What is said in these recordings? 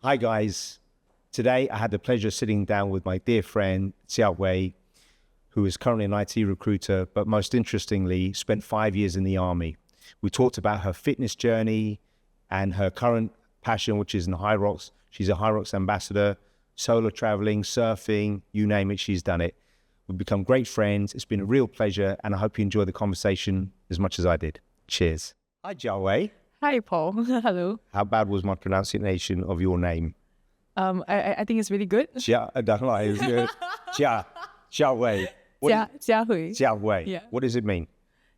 Hi guys. Today I had the pleasure of sitting down with my dear friend Jia Hui, who is currently an IT recruiter, but most interestingly spent 5 years in the army. We talked about her fitness journey and her current passion, which is in Hyrox. She's a Hyrox ambassador, solo traveling, surfing, you name it, she's done it. We've become great friends. It's been a real pleasure, and I hope you enjoy the conversation as much as I did. Cheers. Hi, Jia Hui. Hi, Paul. Hello. How bad was my pronunciation of your name? I think it's really good. Jia, I don't know. It's good. Jia Hui. Jia Hui. Jia Hui. Yeah. What does it mean?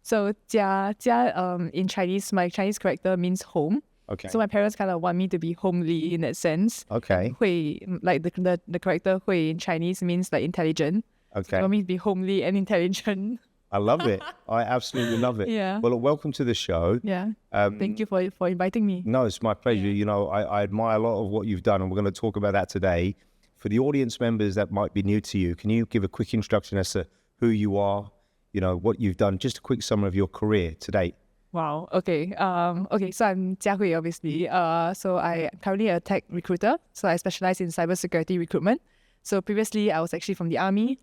So Jia, in Chinese, my Chinese character means home. Okay. So my parents kind of want me to be homely in that sense. Okay. Hui, like the character Hui in Chinese means like intelligent. Okay. So they want me to be homely and intelligent. I love it. I absolutely love it. Yeah. Well, welcome to the show. Yeah. Thank you for inviting me. No, it's my pleasure. You know, I admire a lot of what you've done, and we're going to talk about that today. For the audience members that might be new to you, can you give a quick introduction as to who you are, you know, what you've done, just a quick summary of your career to date? Wow. Okay. So I'm Jia Hui, obviously. So I'm currently a tech recruiter. So I specialize in cybersecurity recruitment. So previously I was actually from the army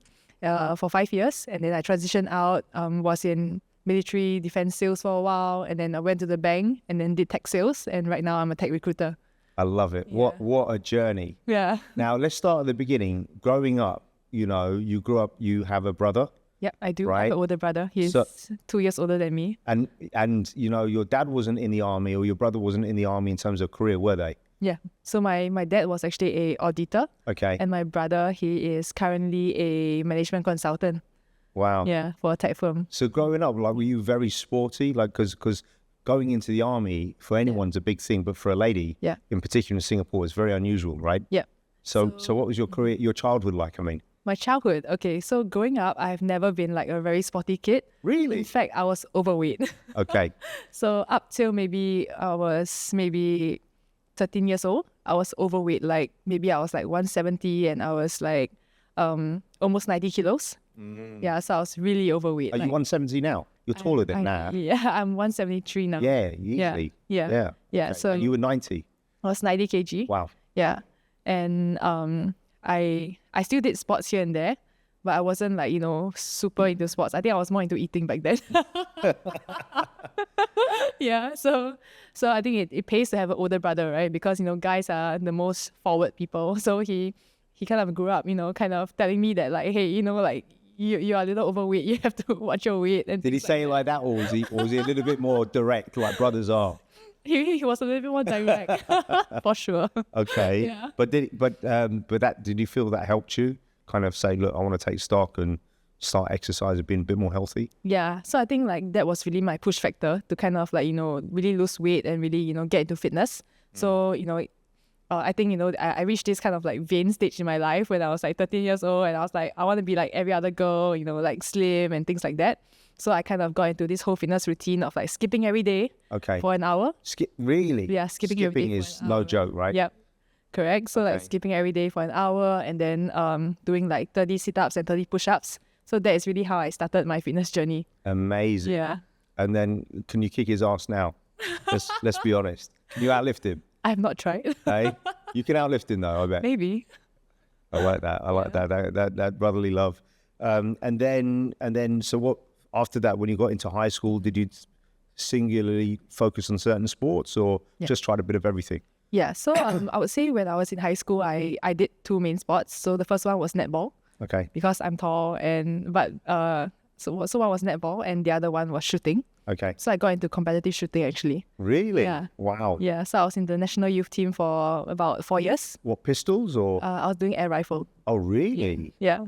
for 5 years, and then I transitioned out, was in military defense sales for a while, and then I went to the bank and then did tech sales, and right now I'm a tech recruiter. I love it. Yeah. What a journey. Yeah. Now, let's start at the beginning. Growing up, you know, you grew up, you have a brother. Yep, I do. Right. I have an older brother. He's 2 years older than me. And you know, your dad wasn't in the army, or your brother wasn't in the army in terms of career, were they? Yeah. So my dad was actually a auditor. Okay. And my brother, he is currently a management consultant. Wow. Yeah, for a tech firm. So growing up, like, were you very sporty? Like, because going into the army for anyone's a big thing, but for a lady, in particular in Singapore, it's very unusual, right? Yeah. So what was your career, your childhood like? I mean, my childhood. Okay, so growing up, I've never been like a very sporty kid. Really? In fact, I was overweight. Okay. So up till maybe I was 13 years old, I was overweight. Like maybe I was like 170 and I was like almost 90 kilos. Yeah, so I was really overweight. Are you 170 now? You're taller than that. Yeah, I'm 173 now. Yeah, easily. Yeah. Okay. So and you were 90. I was 90 kg. Wow. Yeah. And I still did sports here and there, but I wasn't like, you know, super into sports. I think I was more into eating back then. Yeah. So I think it pays to have an older brother, right? Because, you know, guys are the most forward people. So he kind of grew up, you know, kind of telling me that like, hey, you know, like you are a little overweight. You have to watch your weight. And did he say it like that, or was he a little bit more direct, like brothers are? He was a little bit more direct, for sure. Okay. Yeah. But did you feel that helped you kind of say, look, I want to take stock and start exercising, being a bit more healthy? Yeah. So I think like that was really my push factor to kind of like, you know, really lose weight and really, you know, get into fitness. So, you know, I think, you know, I reached this kind of like vain stage in my life when I was like 13 years old, and I was like, I want to be like every other girl, you know, like slim and things like that. So I kind of got into this whole fitness routine of like skipping every day for an hour. Really? Yeah, skipping every day is no joke, right? Yep. Correct. So like skipping every day for an hour, and then doing like 30 sit-ups and 30 push-ups. So that is really how I started my fitness journey. Amazing. Yeah. And then can you kick his ass now? Let's be honest. Can you outlift him? I have not tried. Hey, you can outlift him though, I bet. Maybe. I like that. I like that brotherly love. And then so what? After that, when you got into high school, did you singularly focus on certain sports, or just tried a bit of everything? Yeah, so I would say when I was in high school, I did two main sports. So the first one was netball. Okay. Because I'm tall, so one was netball and the other one was shooting. Okay. So I got into competitive shooting actually. Really? Yeah. Wow. Yeah, so I was in the national youth team for about 4 years. What, pistols or? I was doing air rifle. Oh, really? Yeah.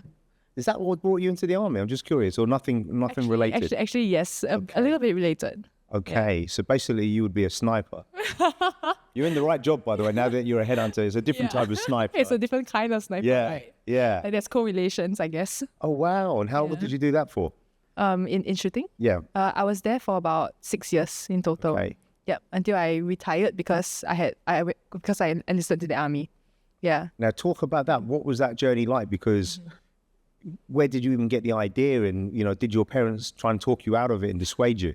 Is that what brought you into the army? I'm just curious, or nothing related? Actually, yes, a little bit related. Okay, so basically you would be a sniper. You're in the right job, by the way, now that you're a headhunter. It's a different type of sniper. It's a different kind of sniper, right? Yeah. And there's correlations, I guess. Oh, wow. And how long did you do that for? In shooting? Yeah. I was there for about 6 years in total. Okay. Yep, until I retired because I enlisted to the army. Yeah. Now talk about that. What was that journey like? Because where did you even get the idea, and you know, did your parents try and talk you out of it and dissuade you?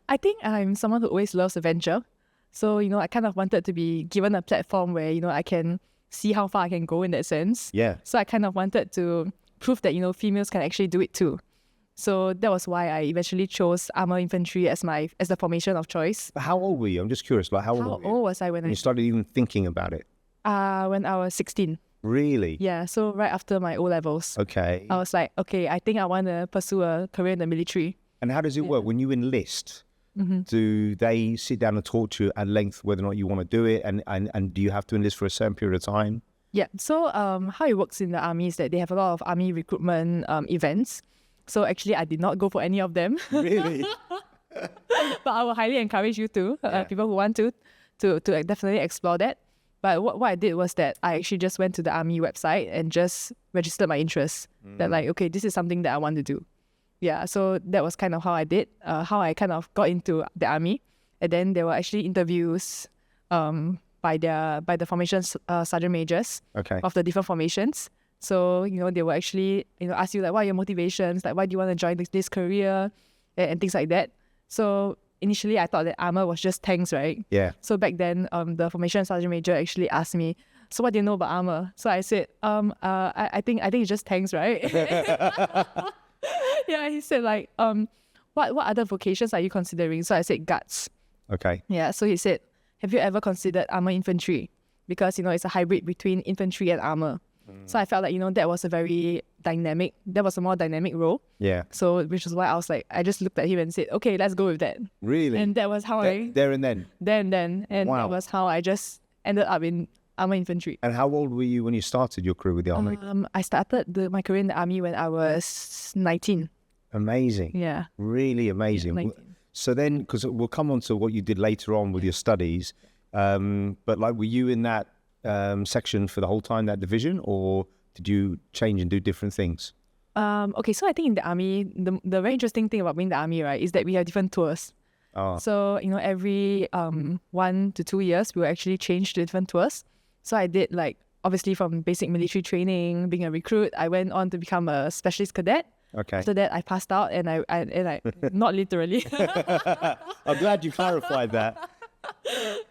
I think I'm someone who always loves adventure. So, you know, I kind of wanted to be given a platform where, you know, I can see how far I can go in that sense. Yeah. So I kind of wanted to prove that, you know, females can actually do it too. So that was why I eventually chose armor infantry as the formation of choice. But how old were you? I'm just curious, like how old were you? Was I when You started even thinking about it? when I was 16. Really? Yeah, so right after my O-levels. Okay. I was like, okay, I think I want to pursue a career in the military. And how does it work? When you enlist, do they sit down and talk to you at length whether or not you want to do it? And do you have to enlist for a certain period of time? Yeah, so how it works in the army is that they have a lot of army recruitment events. So actually, I did not go for any of them. Really? But I would highly encourage you to, people who want to definitely explore that. But what I did was that I actually just went to the army website and just registered my interest. That like, okay, this is something that I want to do. Yeah, so that was kind of how I did, how I kind of got into the army. And then there were actually interviews by the formation sergeant majors of the different formations. So, you know, they will actually, you know, ask you like, what are your motivations? Like, why do you want to join this career? And things like that. So initially I thought that armor was just tanks, right? Yeah. So back then, the formation sergeant major actually asked me, so what do you know about armor? So I said, I think it's just tanks, right? Yeah, he said like, what other vocations are you considering? So I said guards. Okay. Yeah, so he said, have you ever considered armor infantry? Because, you know, it's a hybrid between infantry and armor. So I felt like, you know, that was a more dynamic role. Yeah. So, which is why I was like, I just looked at him and said, okay, let's go with that. Really? And that was how There and then? Then. And Wow. that was how I just ended up in armor infantry. And how old were you when you started your career with the army? I started my career in the army when I was 19. Amazing. Yeah. Really amazing. 19. So then, because we'll come on to what you did later on with your studies, but like, were you in that section for the whole time, that division, or did you change and do different things? Okay, so I think in the army, the very interesting thing about being in the army, right, is that we have different tours. So, you know, every 1 to 2 years, we will actually change to different tours. So I did like, obviously from basic military training, being a recruit, I went on to become a specialist cadet. Okay. After that, I passed out and I not literally. I'm glad you clarified that.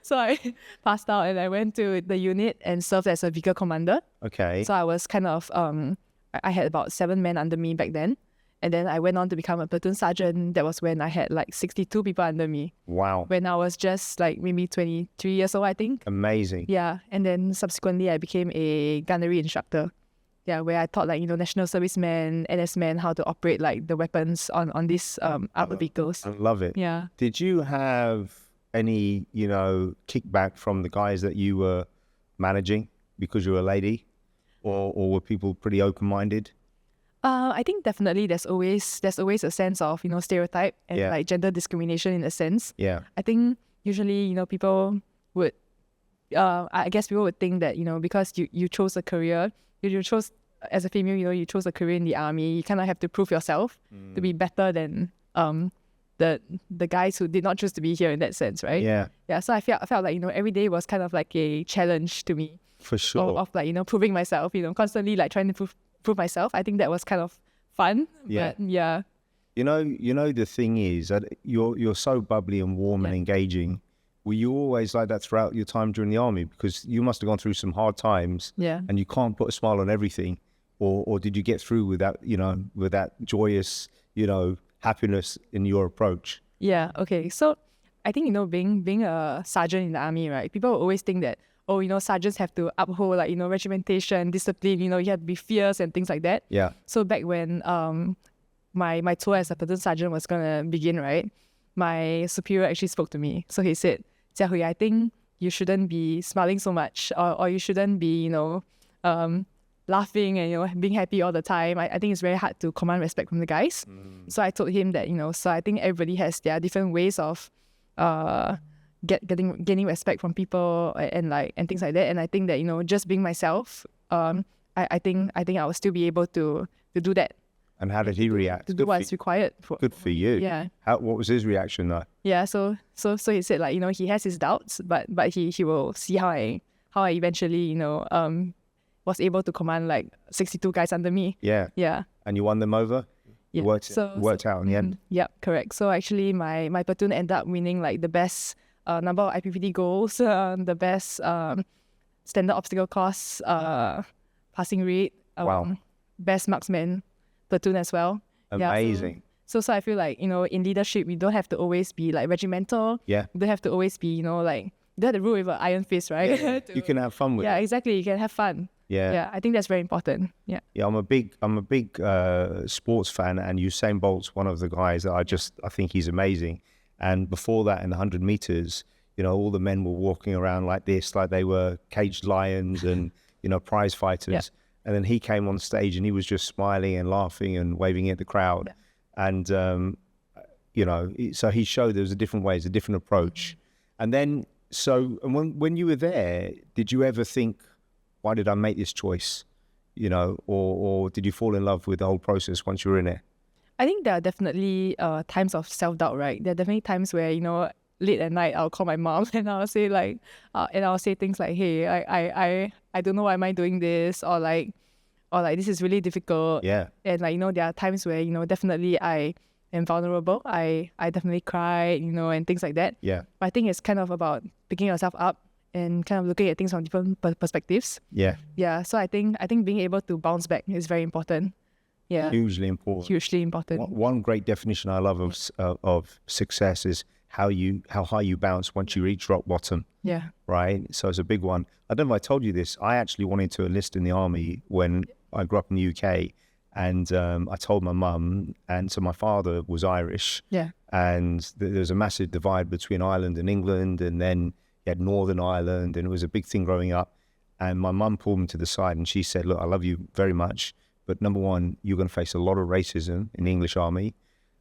So I passed out and I went to the unit and served as a vehicle commander. Okay. So I was kind of, I had about 7 men under me back then. And then I went on to become a platoon sergeant. That was when I had like 62 people under me. Wow. When I was just like maybe 23 years old, I think. Amazing. Yeah. And then subsequently, I became a gunnery instructor. Yeah, where I taught like, you know, national servicemen, NS men, how to operate like the weapons on these armored vehicles. I love it. Yeah. Did you have any, you know, kickback from the guys that you were managing because you were a lady, or were people pretty open-minded? I think definitely there's always a sense of, you know, stereotype and like gender discrimination in a sense. Yeah. I think usually, you know, people would, I guess people would think that, you know, because you chose a career, you chose as a female, you know, you chose a career in the army, you kind of have to prove yourself to be better than the guys who did not choose to be here in that sense, right? Yeah. Yeah. So I felt like, you know, every day was kind of like a challenge to me. For sure. Of like, you know, proving myself, you know, constantly like trying to prove myself. I think that was kind of fun. Yeah. But yeah. You know, the thing is that you're so bubbly and warm and engaging. Were you always like that throughout your time during the army? Because you must have gone through some hard times. Yeah. And you can't put a smile on everything. Or did you get through with that, you know, with that joyous, you know, happiness in your approach? Yeah. Okay. So I think, you know, being a sergeant in the army, right? People always think that, oh, you know, sergeants have to uphold like, you know, regimentation, discipline, you know, you have to be fierce and things like that. Yeah. So back when my tour as a platoon sergeant was gonna begin, right? My superior actually spoke to me. So he said, Jia Hui, I think you shouldn't be smiling so much, or you shouldn't be, you know, laughing and, you know, being happy all the time. I think it's very hard to command respect from the guys. So I told him that, you know, so I think everybody has their different ways of gaining respect from people and things like that. And I think that, you know, just being myself, I think I will still be able to do that. And how did he react? To do what's required. Good for you. Yeah. What was his reaction though? Yeah. So he said like, you know, he has his doubts, but he will see how I eventually, you know, was able to command like 62 guys under me. Yeah. Yeah. And you won them over? Yeah. Worked out in the end? Yep, correct. So actually my platoon ended up winning like the best number of IPPT goals, the best standard obstacle course, passing rate, Wow. best marksman platoon as well. Amazing. So I feel like, you know, in leadership, we don't have to always be like regimental. Yeah. You don't have to always be, you know, like, you don't have to rule with an iron fist, right? You can have fun with Yeah, it. exactly. You can have fun. Yeah. Yeah, I think that's very important. Yeah. Yeah, I'm a big sports fan, and Usain Bolt's one of the guys that I think he's amazing. And before that, in the 100 meters, you know, all the men were walking around like this, like they were caged lions and, you know, prize fighters. Yeah. And then he came on stage and he was just smiling and laughing and waving at the crowd. Yeah. And, you know, so he showed there was a different ways, a different approach. And then, and when you were there, did you ever think, why did I make this choice? You know, or did you fall in love with the whole process once you were in it? I think there are definitely times of self-doubt, right? There are definitely times where, you know, late at night, I'll call my mom and I'll say like, and I'll say things like, hey, I don't know why am I doing this, or like this is really difficult. Yeah. And like, you know, there are times where, you know, definitely I am vulnerable. I definitely cry, you know, and things like that. Yeah. But I think it's kind of about picking yourself up and kind of looking at things from different perspectives. Yeah. Yeah. So I think being able to bounce back is very important. Yeah. Hugely important. Hugely important. One great definition I love of success is how high you bounce once you reach rock bottom. Yeah. Right. So it's a big one. I don't know if I told you this. I actually wanted to enlist in the army when I grew up in the UK, and I told my mum, and so my father was Irish. Yeah. And there's a massive divide between Ireland and England, and then you had Northern Ireland, and it was a big thing growing up. And my mum pulled me to the side and she said, look, I love you very much, but number one, you're going to face a lot of racism in the English army,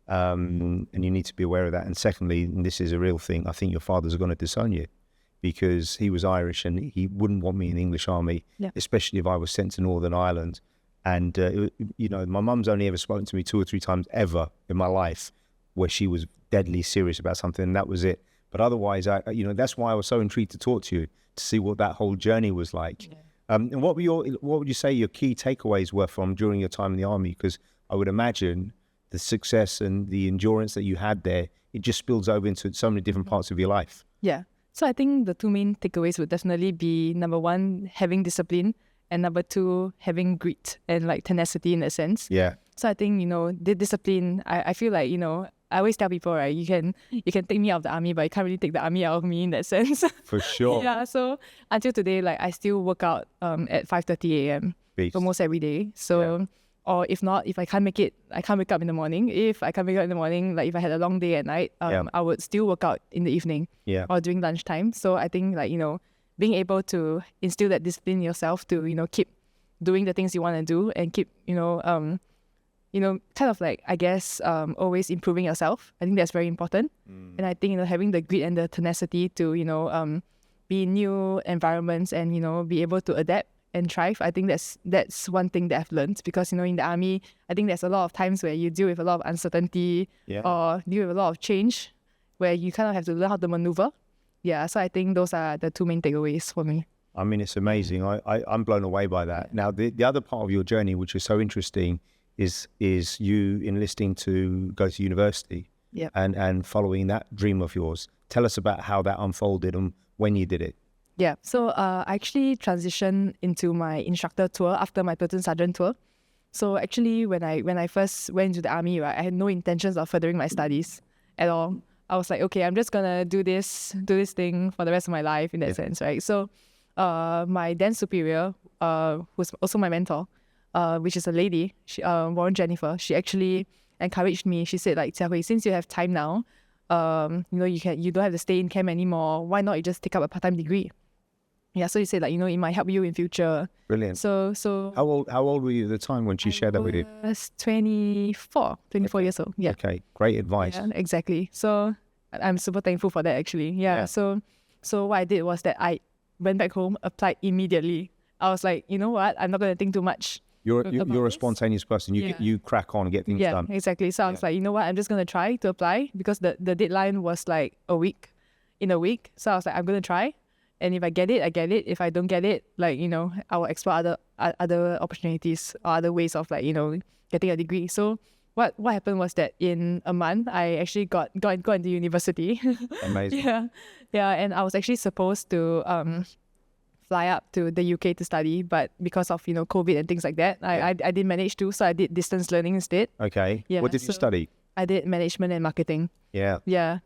and you need to be aware of that. And secondly, and this is a real thing, I think your father's going to disown you because he was Irish and he wouldn't want me in the English army, especially if I was sent to Northern Ireland. And, you know, my mum's only ever spoken to me 2 or 3 times ever in my life where she was deadly serious about something, and that was it. But otherwise, you know, that's why I was so intrigued to talk to you, to see what that whole journey was like. Yeah. And what would you say your key takeaways were from during your time in the army? Because I would imagine the success and the endurance that you had there, it just spills over into so many different parts of your life. Yeah. So I think the 2 main takeaways would definitely be, number 1, having discipline, and number 2, having grit and like tenacity in a sense. Yeah. So I think, you know, the discipline, I feel like, you know, I always tell people, right, you can take me out of the army, but you can't really take the army out of me in that sense. For sure. Yeah. So until today, like I still work out at 5:30 a.m. almost every day. So, or if not, if I can't make it, I can't wake up in the morning. If I can't wake up in the morning, like if I had a long day at night, I would still work out in the evening or during lunchtime. So I think, like, you know, being able to instill that discipline in yourself to, you know, keep doing the things you want to do and keep, you know, kind of like, I guess, always improving yourself. I think that's very important. And I think, you know, having the grit and the tenacity to, you know, be in new environments and, you know, be able to adapt and thrive. I think that's one thing that I've learned, because, you know, in the army, I think there's a lot of times where you deal with a lot of uncertainty or deal with a lot of change where you kind of have to learn how to maneuver. Yeah, so I think those are the 2 main takeaways for me. I mean, it's amazing. I'm blown away by that. Now, the other part of your journey, which is so interesting, is you enlisting to go to university and following that dream of yours. Tell us about how that unfolded and when you did it. Yeah, so I actually transitioned into my instructor tour after my platoon sergeant tour. So actually, when I first went into the army, right, I had no intentions of furthering my studies at all. I was like, okay, I'm just gonna do this thing for the rest of my life in that sense, right? So my then superior, who's also my mentor, which is a lady, Warren Jennifer, she actually encouraged me. She said, like, Jia Hui, since you have time now, you know, you don't have to stay in camp anymore. Why not you just take up a part-time degree? Yeah, so he said, like, you know, it might help you in future. Brilliant. So how old were you at the time when she shared that with you? I was 24 years old. Yeah. Okay, great advice. Yeah, exactly. So I'm super thankful for that, actually. Yeah. So what I did was that I went back home, applied immediately. I was like, you know what? I'm not going to think too much. You're a spontaneous person. You crack on and get things done. Yeah, exactly. So I was like, you know what? I'm just going to try to apply, because the deadline was like in a week. So I was like, I'm going to try. And if I get it, I get it. If I don't get it, like, you know, I will explore other opportunities or other ways of, like, you know, getting a degree. So what happened was that in a month, I actually got into university. Amazing. Yeah, and I was actually supposed to fly up to the UK to study, but because of COVID and things like that, I didn't manage to, so I did distance learning instead. Okay. Yeah. What did you study? I did management and marketing. Yeah. Yeah.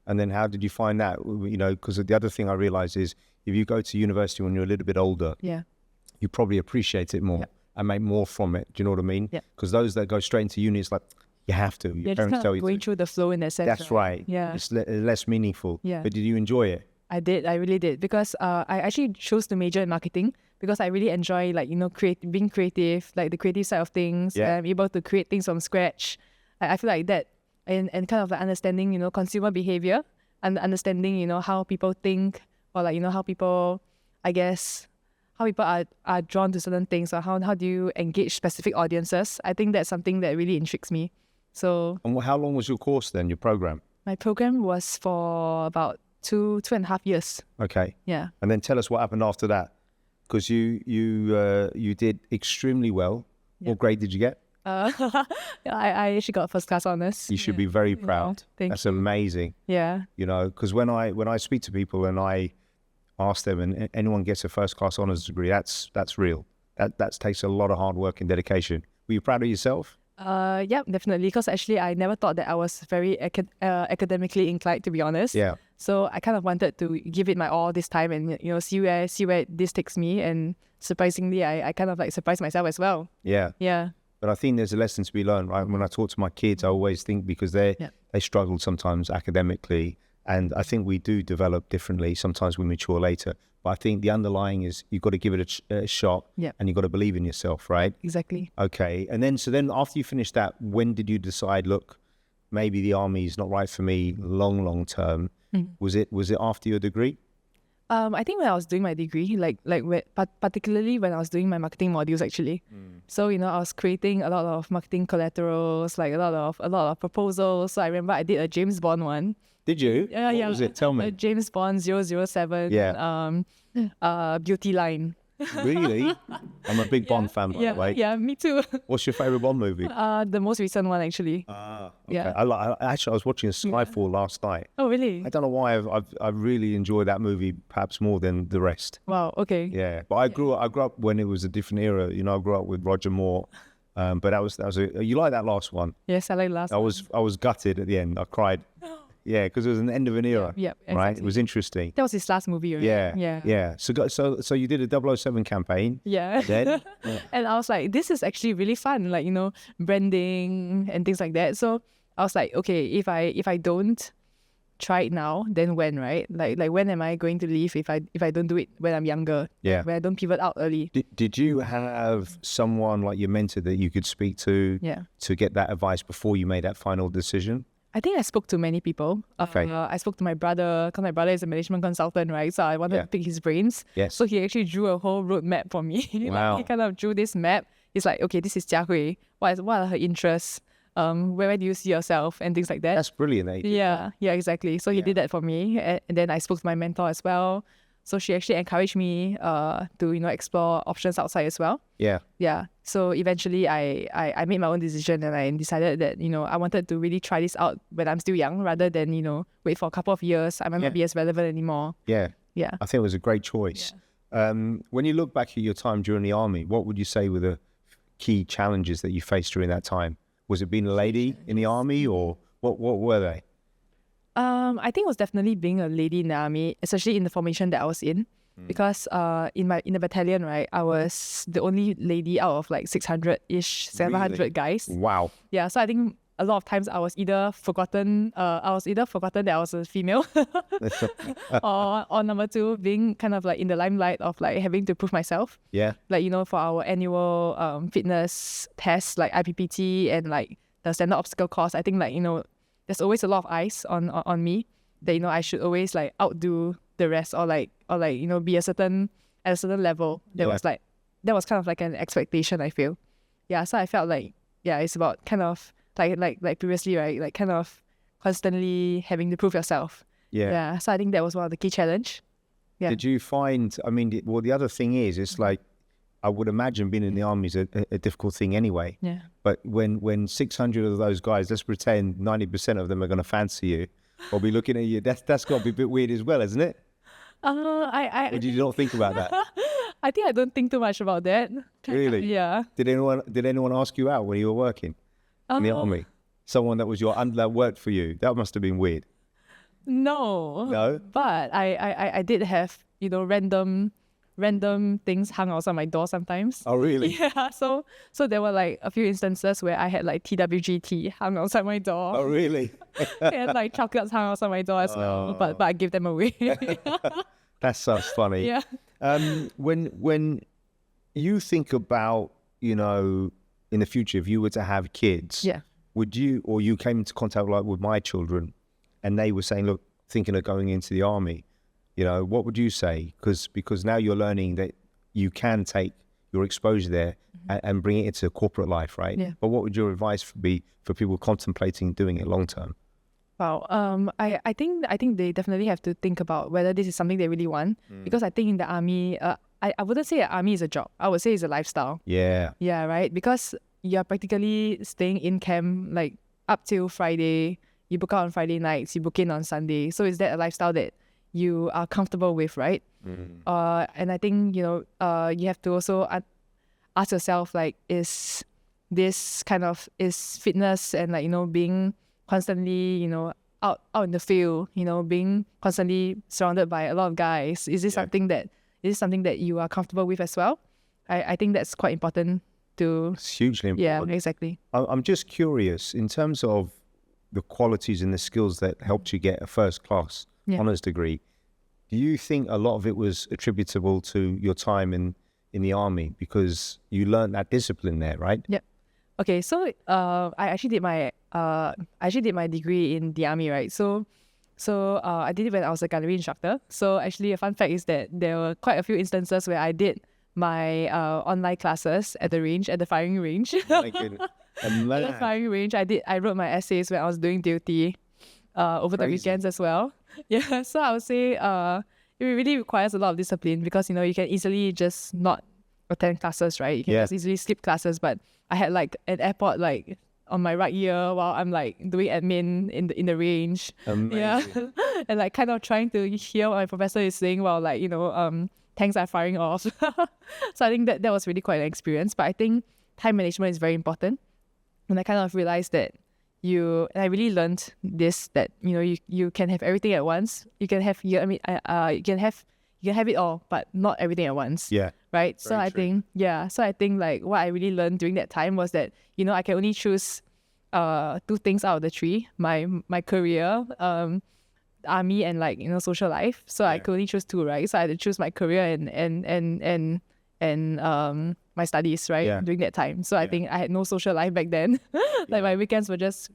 And then how did you find that? Because the other thing I realized is if you go to university when you're a little bit older, you probably appreciate it more and make more from it. Do you know what I mean? Yeah. Because those that go straight into uni, it's like, you have to. Your parents tell you going through the flow in that sense. That's right. Yeah. It's less meaningful. Yeah. But did you enjoy it? I did. I really did, because I actually chose to major in marketing because I really enjoy being creative, like the creative side of things. Yeah. I'm able to create things from scratch. I feel like that, and kind of like understanding consumer behavior and understanding how people think, or how people, I guess, how people are drawn to certain things, or how do you engage specific audiences. I think that's something that really intrigues me. So. And how long was your course then? Your program? My program was for about 2.5 years. Okay. Yeah. And then tell us what happened after that, because you did extremely well. Yeah. What grade did you get? I actually got first class honors. You should be very proud. That's amazing. Yeah. Because when I speak to people and I ask them, and anyone gets a first class honors degree, that's real. That takes a lot of hard work and dedication. Were you proud of yourself? Yeah, definitely. Because actually, I never thought that I was very academically inclined, to be honest. Yeah. So I kind of wanted to give it my all this time, and see where this takes me. And surprisingly, I kind of surprised myself as well. Yeah. Yeah. But I think there's a lesson to be learned, right? When I talk to my kids, I always think, because they struggle sometimes academically, and I think we do develop differently. Sometimes we mature later. But I think the underlying is you've got to give it a shot, and you've got to believe in yourself, right? Exactly. Okay. And then, so after you finished that, when did you decide, look, maybe the army is not right for me long term? Was it after your degree? I think when I was doing my degree, particularly when I was doing my marketing modules, actually. So I was creating a lot of marketing collaterals, a lot of proposals. So I remember I did a James Bond one. Did you? Yeah. What was it? Tell me. James Bond 007. Yeah. Beauty line. Really? I'm a big Bond fan, by the way. Yeah, me too. What's your favorite Bond movie? The most recent one, actually. Okay. Yeah. Actually, I was watching Skyfall last night. Oh, really? I don't know why I really enjoyed that movie, perhaps more than the rest. Wow. Okay. Yeah, but I grew up when it was a different era. I grew up with Roger Moore. But that was you like that last one? Yes, I like last one. I was gutted at the end. I cried. Yeah, because it was an end of an era. Yeah, exactly. Right. It was interesting. That was his last movie, right? Yeah. So you did a 007 campaign. Yeah. Then? Yeah. And I was like, this is actually really fun, branding and things like that. So I was like, okay, if I don't try it now, then when, right? Like when am I going to leave if I don't do it when I'm younger? Yeah. When I don't pivot out early. Did you have someone like your mentor that you could speak to to get that advice before you made that final decision? I think I spoke to many people. Okay. I spoke to my brother, because my brother is a management consultant, right? So I wanted to pick his brains. Yes. So he actually drew a whole roadmap for me. Wow. He kind of drew this map. He's like, okay, this is Jia Hui. What are her interests? Where do you see yourself? And things like that. That's brilliant. That you did that. Yeah, exactly. So he did that for me. And then I spoke to my mentor as well. So she actually encouraged me to explore options outside as well. Yeah. Yeah. So eventually I made my own decision, and I decided that I wanted to really try this out when I'm still young, rather than wait for a couple of years. I might not be as relevant anymore. Yeah. Yeah. I think it was a great choice. Yeah. When you look back at your time during the army, what would you say were the key challenges that you faced during that time? Was it being a lady in the army, or what were they? I think it was definitely being a lady in the army, especially in the formation that I was in. Because in the battalion, right, I was the only lady out of 600-ish, 700 Really? guys. Wow. Yeah, so I think a lot of times I was either forgotten that I was a female, or number two, being kind of in the limelight of having to prove myself. Yeah. For our annual fitness tests like IPPT and the standard obstacle course, I think there's always a lot of eyes on me that I should always outdo the rest, or be at a certain level. That was kind of an expectation, I feel. Yeah, so I felt it's about kind of like previously, right? Kind of constantly having to prove yourself. Yeah. Yeah. So I think that was one of the key challenge. Yeah. Did you find? I mean, the other thing is, it's I would imagine being in the army is a difficult thing anyway. Yeah. But when 600 of those guys, let's pretend 90% of them are going to fancy you or be looking at you, that's got to be a bit weird as well, isn't it? I Or did you not think about that? I think I don't think too much about that. Really? Yeah. Did anyone ask you out when you were working in the army? Someone that was that worked for you? That must have been weird. No. No? But I did have, random things hung outside my door sometimes. Oh, really? Yeah. So there were like a few instances where I had like TWGT hung outside my door. Oh, really? And like chocolates hung outside my door as well. But I give them away. That's so funny. Yeah. When you think about, in the future, if you were to have kids, Yeah. would you, or you came into contact like with my children and they were saying, look, thinking of going into the army, what would you say? Because now you're learning that you can take your exposure there and bring it into corporate life, right? Yeah. But what would your advice be for people contemplating doing it long term? Wow. I think they definitely have to think about whether this is something they really want. Because I think in the army, I wouldn't say the army is a job. I would say it's a lifestyle. Yeah. Yeah, right? Because you're practically staying in camp like up till Friday. You book out on Friday nights, you book in on Sunday. So is that a lifestyle that you are comfortable with, right? And I think, you have to also ask yourself, like, is fitness and like, being constantly, out in the field, being constantly surrounded by a lot of guys. Is this something that you are comfortable with as well? I think that's quite important to... It's hugely important. Yeah, exactly. I'm just curious, in terms of the qualities and the skills that helped you get a first class honours degree, do you think a lot of it was attributable to your time in the army because you learned that discipline there, right? Yep. Okay, so I actually did my degree in the army, right? So I did it when I was a gunnery instructor. So actually, a fun fact is that there were quite a few instances where I did my online classes at the range, at the firing range. My goodness. At the firing range, I wrote my essays when I was doing duty over the weekends as well. Yeah, so I would say it really requires a lot of discipline because you can easily just not attend classes, right? You can just easily skip classes. But I had like an airport like on my right ear while I'm like doing admin in the range. Amazing. Yeah, and like kind of trying to hear what my professor is saying while like tanks are firing off. So I think that was really quite an experience. But I think time management is very important. And I kind of realized that and I really learned this, that you can have everything at once. You can have you can have it all, but not everything at once. Yeah. Right. So I think like what I really learned during that time was that I can only choose two things out of the three: my career, army, and like social life. So I could only choose two, right? So I had to choose my career and my studies, right, during that time. So I think I had no social life back then. Like my weekends were just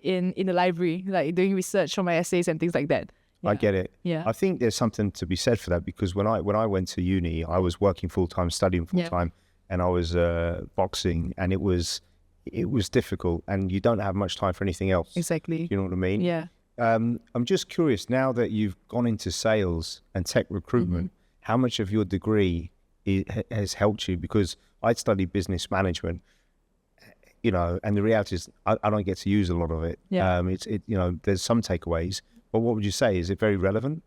in the library, like doing research for my essays and things like that. Yeah. I get it. Yeah. I think there's something to be said for that because when I went to uni, I was working full time, studying full time, and I was boxing, and it was difficult, and you don't have much time for anything else. Exactly. You know what I mean? Yeah. I'm just curious, now that you've gone into sales and tech recruitment, how much of your degree has helped you? Because I studied business management, and the reality is I don't get to use a lot of it. Yeah. There's some takeaways, but what would you say? Is it very relevant?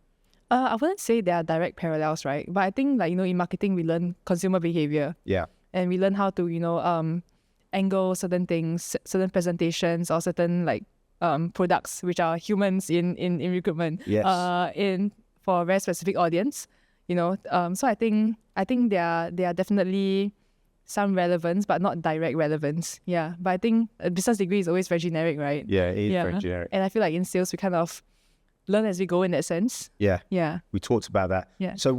I wouldn't say there are direct parallels, right? But I think like, in marketing, we learn consumer behavior. Yeah. And we learn how to, angle certain things, certain presentations, or certain like products which are humans in recruitment. Yes. For a very specific audience. So I think there are definitely some relevance, but not direct relevance. Yeah, but I think a business degree is always very generic, right? Yeah, it is very generic. And I feel like in sales, we kind of learn as we go in that sense. Yeah. Yeah. We talked about that. Yeah. So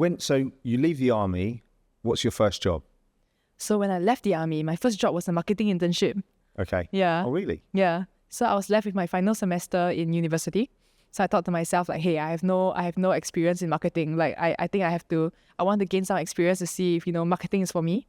you leave the army, what's your first job? So when I left the army, my first job was a marketing internship. Okay. Yeah. Oh, really? Yeah. So I was left with my final semester in university. So I thought to myself, like, hey, I have no experience in marketing. Like, I think I want to gain some experience to see if, marketing is for me.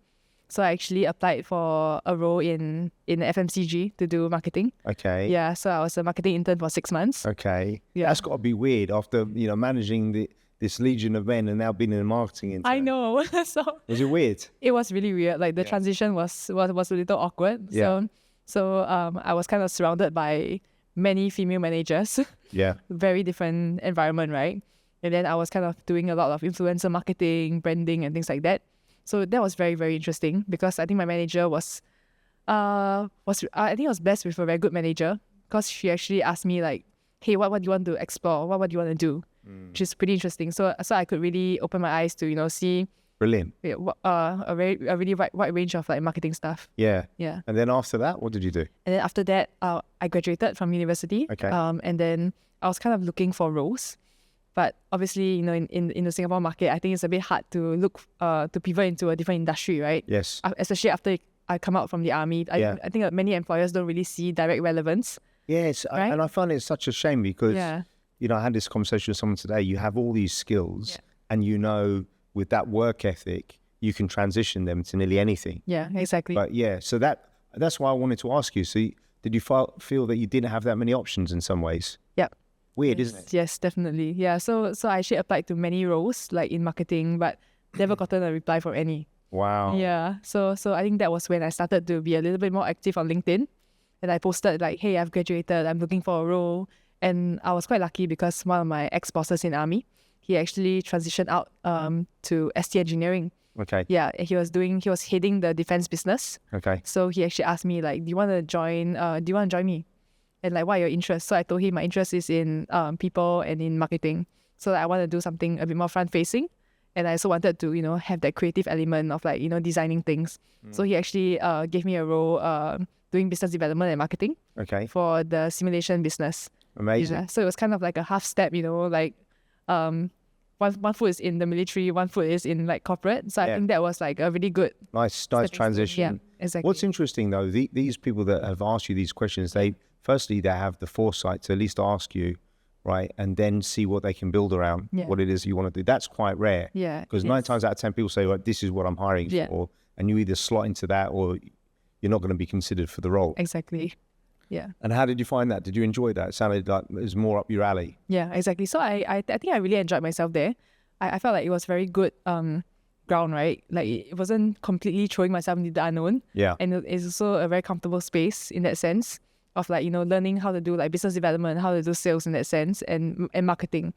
So I actually applied for a role in FMCG to do marketing. Okay. Yeah. So I was a marketing intern for 6 months. Okay. Yeah. That's got to be weird after, managing this legion of men and now being in a marketing intern. I know. So Was it weird? it was really weird. Like the transition was a little awkward. Yeah. So I was kind of surrounded by many female managers. Yeah. Very different environment, right? And then I was kind of doing a lot of influencer marketing, branding, and things like that. So that was very, very interesting because I think my manager I think I was blessed with a very good manager because she actually asked me like, hey, what do you want to explore? What do you want to do? Which is pretty interesting. So I could really open my eyes to, see Brilliant. a really wide range of like marketing stuff. Yeah. Yeah. And then after that, what did you do? And then after that, I graduated from university. Okay. And then I was kind of looking for roles. But obviously, in the Singapore market, I think it's a bit hard to look to pivot into a different industry, right? Yes. Especially after I come out from the army. I think that many employers don't really see direct relevance. Yes. Right? And I find it such a shame because, I had this conversation with someone today. You have all these skills and with that work ethic, you can transition them to nearly anything. Yeah, exactly. But so that's why I wanted to ask you. So did you feel that you didn't have that many options in some ways? Yeah. Weird, isn't it? Yes, definitely. Yeah. So I actually applied to many roles like in marketing, but never gotten a reply from any. Wow. Yeah. So I think that was when I started to be a little bit more active on LinkedIn. And I posted like, hey, I've graduated, I'm looking for a role. And I was quite lucky because one of my ex-bosses in army, he actually transitioned out to ST engineering. Okay. Yeah, he was heading the defense business. Okay. So he actually asked me like, do you want to join me? And like, what are your interests? So I told him my interest is in people and in marketing. So I want to do something a bit more front facing. And I also wanted to, have that creative element of like, designing things. So he actually gave me a role doing business development and marketing. Okay. For the simulation business. Amazing. Yeah. So it was kind of like a half step, like one foot is in the military, one foot is in like corporate. So I think that was like a really good nice transition. Yeah, exactly. What's interesting though, these people that have asked you these questions, they have the foresight to at least ask you, right, and then see what they can build around what it is you want to do. That's quite rare. Yeah. Because 9 times out of 10 people say, well, this is what I'm hiring for, and you either slot into that or you're not going to be considered for the role. Exactly. Yeah. And how did you find that? Did you enjoy that? It sounded like it was more up your alley. Yeah, exactly. So I think I really enjoyed myself there. I felt like it was very good ground, right? Like it wasn't completely throwing myself into the unknown. Yeah. And it's also a very comfortable space in that sense of like, learning how to do like business development, how to do sales in that sense and marketing.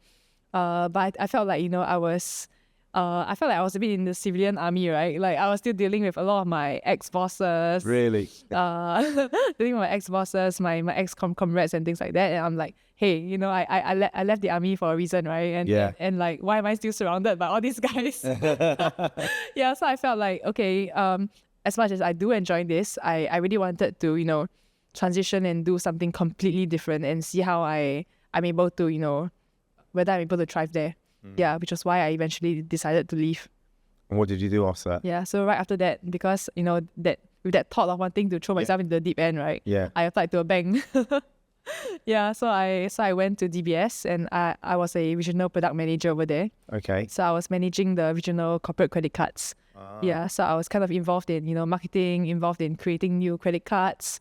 But I felt like, I felt like I was a bit in the civilian army, right? Like I was still dealing with a lot of my ex-bosses. Really? Dealing with my ex-bosses, my ex-comrades and things like that. And I'm like, hey, I left the army for a reason, right? And like, why am I still surrounded by all these guys? Yeah, so I felt like, okay, as much as I do enjoy this, I really wanted to, transition and do something completely different and see how I'm able to, whether I'm able to thrive there. Yeah, which was why I eventually decided to leave. And what did you do after that? Yeah, so right after that, because, that with that thought of wanting to throw myself into the deep end, right? Yeah. I applied to a bank. Yeah, so I went to DBS and I was a regional product manager over there. Okay. So I was managing the regional corporate credit cards. Yeah, so I was kind of involved in, marketing, involved in creating new credit cards,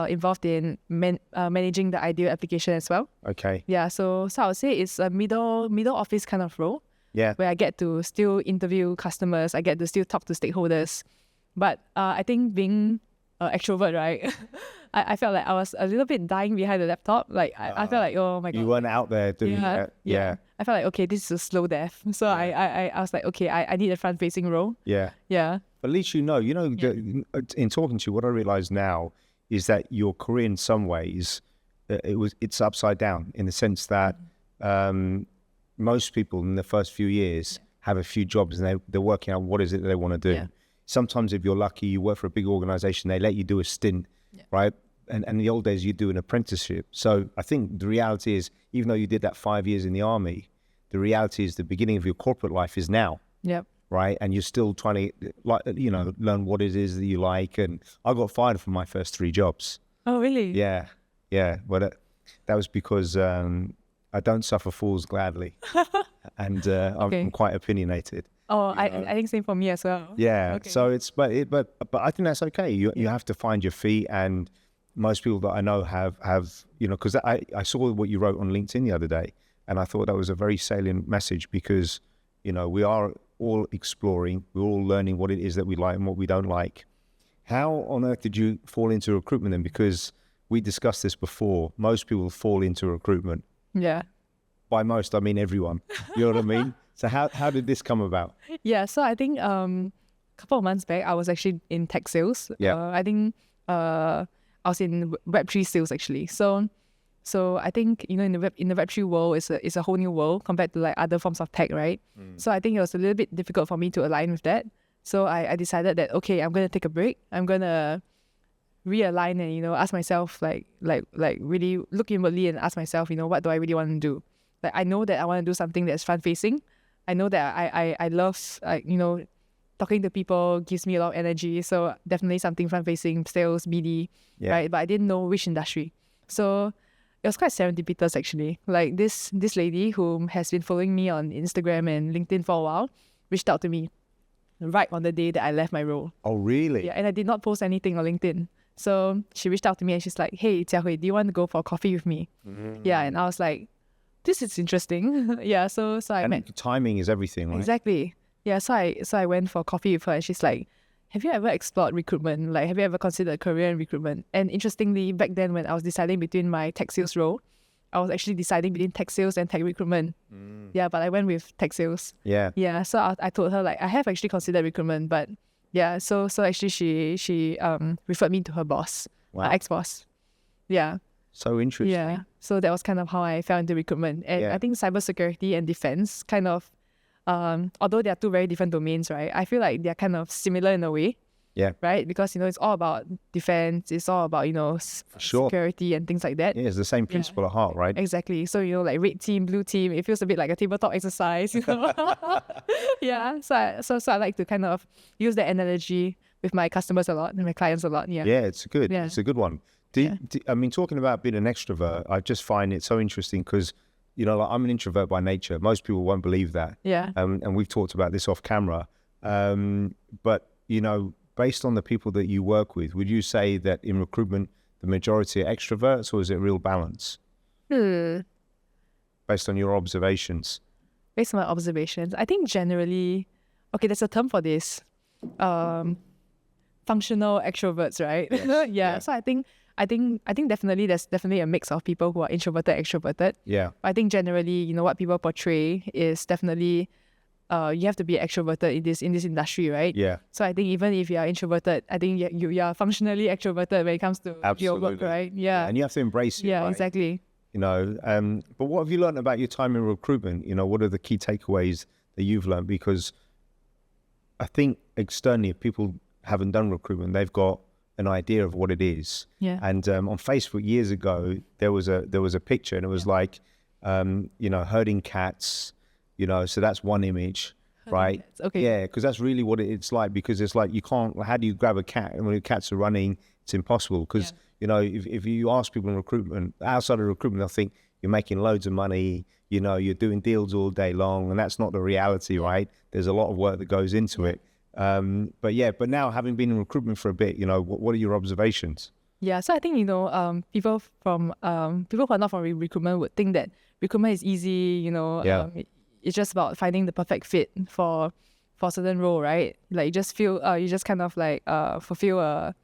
involved in managing the ideal application as well. Okay. Yeah, so I would say it's a middle office kind of role. Yeah. Where I get to still interview customers, I get to still talk to stakeholders. But I think being an extrovert, right? I felt like I was a little bit dying behind the laptop. Like I felt like, oh my God. You weren't out there doing that. Yeah. I felt like, okay, this is a slow death. So I was like, okay, I need a front-facing role. Yeah. Yeah. But at least in talking to you, what I realize now is that your career in some ways, it's upside down in the sense that most people in the first few years have a few jobs and they're working out what is it that they want to do. Yeah. Sometimes if you're lucky, you work for a big organization, they let you do a stint, right? And in the old days, you do an apprenticeship. So I think the reality is, even though you did that 5 years in the army, the reality is the beginning of your corporate life is now. Yep. Right, and you're still trying to, learn what it is that you like. And I got fired from my first 3 jobs. Oh, really? Yeah. But that was because I don't suffer fools gladly, and I'm quite opinionated. Oh, I think same for me as well. Yeah. Okay. So but I think that's okay. You have to find your feet, and most people that I know have because I saw what you wrote on LinkedIn the other day. And I thought that was a very salient message because, you know, we are all exploring, we're all learning what it is that we like and what we don't like. How on earth did you fall into recruitment then? Because we discussed this before. Most people fall into recruitment. Yeah. By most, I mean everyone. You know what I mean? So how did this come about? Yeah. So I think a couple of months back, I was actually in tech sales. Yeah. I think I was in Web3 sales actually. So I think, you know, in the Web3 world, it's a whole new world compared to like other forms of tech, right? So I think it was a little bit difficult for me to align with that. So I decided that, okay, I'm going to take a break. I'm going to realign and, you know, ask myself, like really look inwardly and ask myself, you know, what do I really want to do? Like, I know that I want to do something that's front-facing. I know that I love, you know, talking to people gives me a lot of energy. So definitely something front-facing, sales, BD, right? But I didn't know which industry. So it was quite serendipitous actually. Like this lady who has been following me on Instagram and LinkedIn for a while reached out to me right on the day that I left my role. Oh, really? Yeah, and I did not post anything on LinkedIn. So she reached out to me and she's like, hey, Jia Hui, do you want to go for coffee with me? Yeah, and I was like, this is interesting. Yeah, so I met. Timing is everything, right? Exactly. Yeah, so I went for coffee with her and she's like, have you ever explored recruitment? Like, have you ever considered a career in recruitment? And interestingly, back then when I was deciding between my tech sales role, I was actually deciding between tech sales and tech recruitment. Yeah, but I went with tech sales. Yeah. Yeah, so I told her, like, I have actually considered recruitment, but yeah, so actually she referred me to her boss, Wow. her ex-boss. Yeah. So interesting. Yeah. So that was kind of how I fell into recruitment. And I think cybersecurity and defense kind of, although they are two very different domains, right? I feel like they're kind of similar in a way. Yeah. Right? Because, you know, it's all about defense. It's all about, you know, security and things like that. Yeah, it's the same principle at heart, right? Exactly. So, you know, like red team, blue team, it feels a bit like a tabletop exercise, you know? Yeah. So I like to kind of use that analogy with my customers a lot and my clients a lot. Yeah. Yeah, it's a good one. I mean, talking about being an extrovert, I just find it so interesting because, you know, like I'm an introvert by nature. Most people won't believe that. Yeah. And we've talked about this off camera. But, you know, based on the people that you work with, would you say that in recruitment, the majority are extroverts or is it real balance? Based on your observations? Based on my observations, I think generally, okay, there's a term for this, functional extroverts, right? Yes. Yeah. So I think definitely there's definitely a mix of people who are introverted, extroverted. Yeah. I think generally, you know, what people portray is definitely you have to be extroverted in this industry, right? Yeah. So I think even if you are introverted, I think you are functionally extroverted when it comes to your work, right? Yeah. And you have to embrace it. Yeah, right? exactly. You know, but what have you learned about your time in recruitment? You know, what are the key takeaways that you've learned? Because I think externally, if people haven't done recruitment, they've got an idea of what it is. Yeah. And on Facebook years ago, there was a picture and it was like, you know, herding cats, you know, so that's one image, right? Okay. Yeah, because that's really what it's like, because it's like you can't, how do you grab a cat? And when the cats are running, it's impossible because, you know, if you ask people in recruitment, outside of recruitment, they'll think you're making loads of money, you know, you're doing deals all day long, and that's not the reality, right? There's a lot of work that goes into it. But now having been in recruitment for a bit, you know, what are your observations? Yeah, so I think, you know, people who are not from recruitment would think that recruitment is easy, you know, it's just about finding the perfect fit for a certain role, right? Like you just feel, you just kind of like fulfill a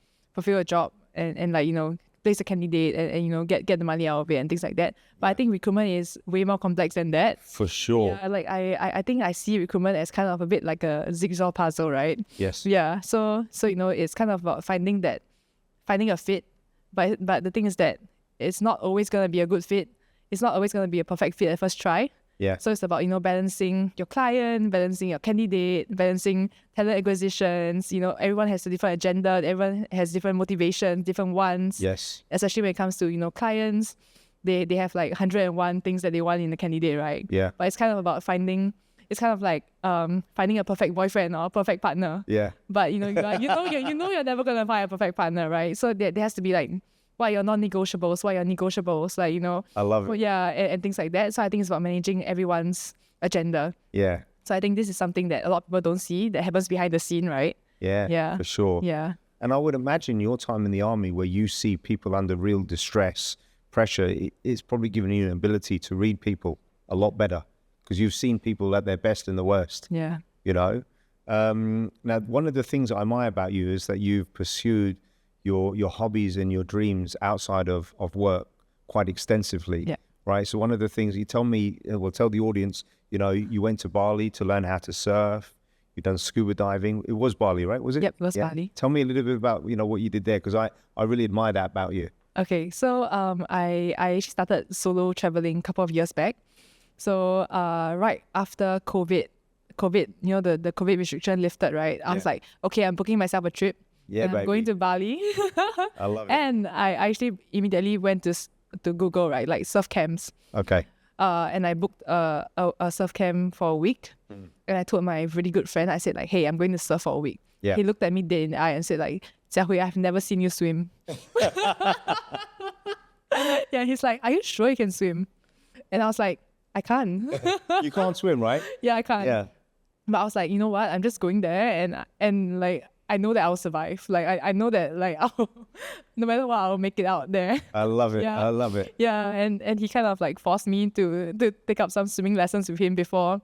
job and like, you know, place a candidate and you know, get the money out of it and things like that. But I think recruitment is way more complex than that. For sure. Yeah, like I think I see recruitment as kind of a bit like a jigsaw puzzle, right? Yes. Yeah. So you know, it's kind of about finding a fit. But the thing is that it's not always gonna be a good fit. It's not always gonna be a perfect fit at first try. Yeah. So it's about, you know, balancing your client, balancing your candidate, balancing talent acquisitions. You know, everyone has a different agenda. Everyone has different motivations, different wants. Yes. Especially when it comes to, you know, clients, they have like 101 things that they want in a candidate, right? Yeah. But it's kind of about finding a perfect boyfriend or a perfect partner. Yeah. But you know you're never gonna find a perfect partner, right? So there has to be like, what are your non-negotiables? What are your negotiables? Like, you know. I love it. Yeah, and things like that. So I think it's about managing everyone's agenda. Yeah. So I think this is something that a lot of people don't see that happens behind the scene, right? Yeah. Yeah. For sure. Yeah. And I would imagine your time in the army, where you see people under real distress, pressure, it's probably given you an ability to read people. a lot better because you've seen people at their best and the worst. Yeah. You know. Now, one of the things I admire about you is that you've pursued your hobbies and your dreams outside of work quite extensively. Yeah. Right. So one of the things you tell me, tell the audience, you know, you went to Bali to learn how to surf. You've done scuba diving. It was Bali, right? Was it? Yep, it was Bali. Tell me a little bit about, you know, what you did there, because I really admire that about you. Okay, so I actually started solo traveling a couple of years back. So right after COVID, you know, the COVID restriction lifted, right? I was like, okay, I'm booking myself a trip. Yeah, and I'm going to Bali. I love it. And I actually immediately went to Google, right, like surf camps. Okay. And I booked a surf camp for a week. And I told my really good friend, I said like, hey, I'm going to surf for a week. Yeah. He looked at me dead in the eye and said like, Jia Hui, I've never seen you swim. Yeah, he's like, are you sure you can swim? And I was like, I can't. You can't swim, right? Yeah, I can't. Yeah. But I was like, you know what? I'm just going there and like, I know that I'll survive. Like, I know that like, no matter what, I'll make it out there. I love it. Yeah. I love it. Yeah, and he kind of like forced me to take up some swimming lessons with him before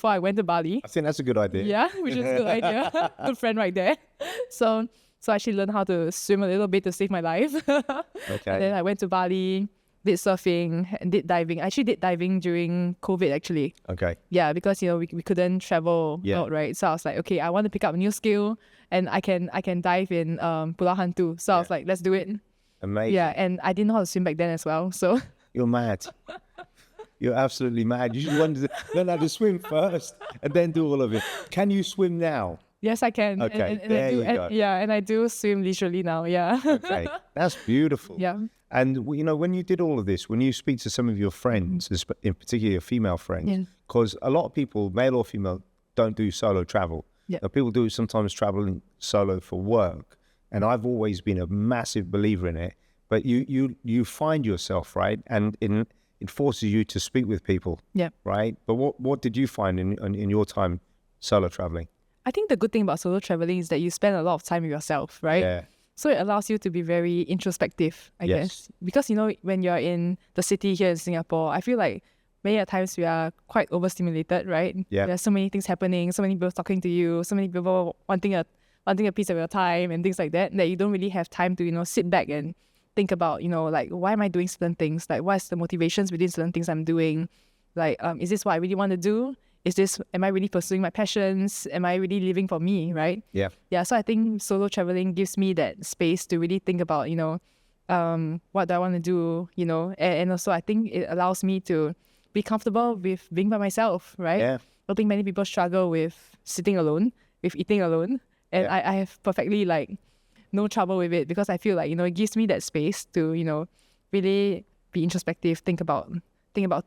I went to Bali. I think that's a good idea. Yeah, which is a good idea. Good friend right there. So I actually learned how to swim a little bit to save my life. Okay. And then I went to Bali, did surfing and did diving. I actually did diving during COVID actually. Okay. Yeah, because you know we couldn't travel out, right? So I was like, okay, I want to pick up a new skill and I can dive in Pulau Hantu. So I was like, let's do it. Amazing. Yeah, and I didn't know how to swim back then as well. So You're mad. You're absolutely mad. You should learn how to swim first and then do all of it. Can you swim now? yes, I can. Okay, And there I do, you go. yeah, and I do swim leisurely now. Yeah. Okay. That's beautiful. Yeah. And, you know, when you did all of this, when you speak to some of your friends, in particular your female friends, because a lot of people, male or female, don't do solo travel. Yeah. Now, people do sometimes traveling solo for work. And I've always been a massive believer in it. But you find yourself, right? And it forces you to speak with people. Yeah. Right? But what did you find in your time solo traveling? I think the good thing about solo traveling is that you spend a lot of time with yourself, right? Yeah. So it allows you to be very introspective, I guess. Because, you know, when you're in the city here in Singapore, I feel like many a times we are quite overstimulated, right? Yeah. There's so many things happening, so many people talking to you, so many people wanting a piece of your time and things like that you don't really have time to, you know, sit back and think about, you know, like, why am I doing certain things? Like, what's the motivations within certain things I'm doing? Like, is this what I really want to do? Am I really pursuing my passions? Am I really living for me, right? Yeah. Yeah, so I think solo traveling gives me that space to really think about, you know, what do I want to do, you know, and also I think it allows me to be comfortable with being by myself, right? Yeah. I think many people struggle with sitting alone, with eating alone, and I have perfectly like no trouble with it because I feel like, you know, it gives me that space to, you know, really be introspective, think about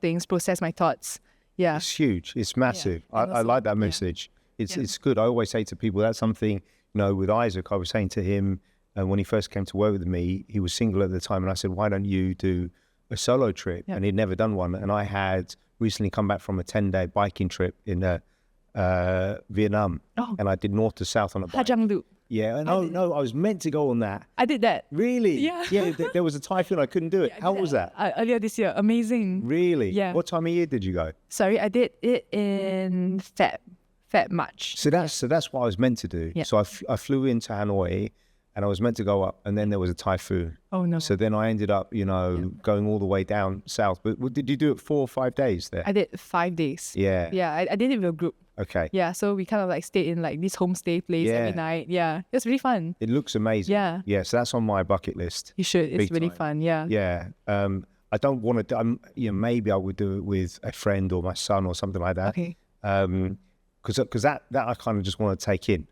things, process my thoughts. Yeah. It's huge. It's massive. And I also, like that message. It's good. I always say to people, that's something, you know, with Isaac, I was saying to him, when he first came to work with me, he was single at the time. And I said, why don't you do a solo trip? And he'd never done one. And I had recently come back from a 10-day biking trip in Vietnam. Oh. And I did north to south on a bike. Hajang Loop. Yeah. No, I was meant to go on that. I did that. Really? Yeah. Yeah, there was a typhoon. I couldn't do it. How was that? Earlier this year. Amazing. Really? Yeah. What time of year did you go? Sorry, I did it in March. So that's what I was meant to do. Yeah. So I flew into Hanoi and I was meant to go up and then there was a typhoon. Oh no. So then I ended up, you know, going all the way down south. But did you do it 4 or 5 days there? I did 5 days. Yeah. Yeah, I did it with a group. Okay. Yeah, so we kind of like stayed in like this homestay place every night. Yeah, it was really fun. It looks amazing. Yeah. Yeah, so that's on my bucket list. You should. It's Big really time. fun. Yeah. Yeah. I don't want to, you know, maybe I would do it with a friend or my son or something like that. Okay. Because that I kind of just want to take in.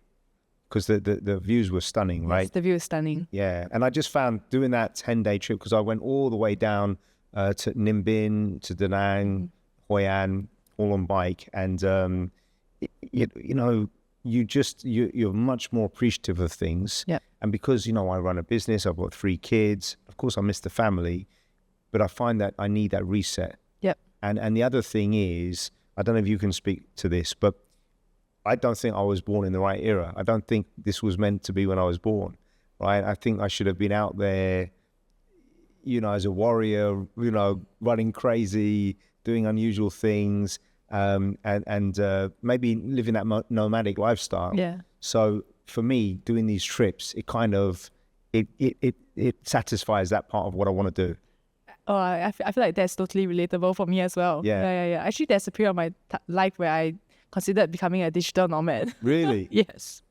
Because the views were stunning, right? Yes, the view is stunning. Yeah, and I just found doing that 10-day trip, because I went all the way down to Ninh to Da Nang, Hoi An, all on bike, and you know, you're much more appreciative of things. Yeah. And because, you know, I run a business, I've got 3 kids. Of course, I miss the family, but I find that I need that reset. Yep. And the other thing is, I don't know if you can speak to this, but I don't think I was born in the right era. I don't think this was meant to be when I was born, right? I think I should have been out there, as a warrior, running crazy, doing unusual things, and maybe living that nomadic lifestyle. Yeah. So for me, doing these trips, it kind of, it satisfies that part of what I want to do. Oh, I feel like that's totally relatable for me as well. Yeah. Actually, there's a period of my life where I considered becoming a digital nomad. Really? Yes.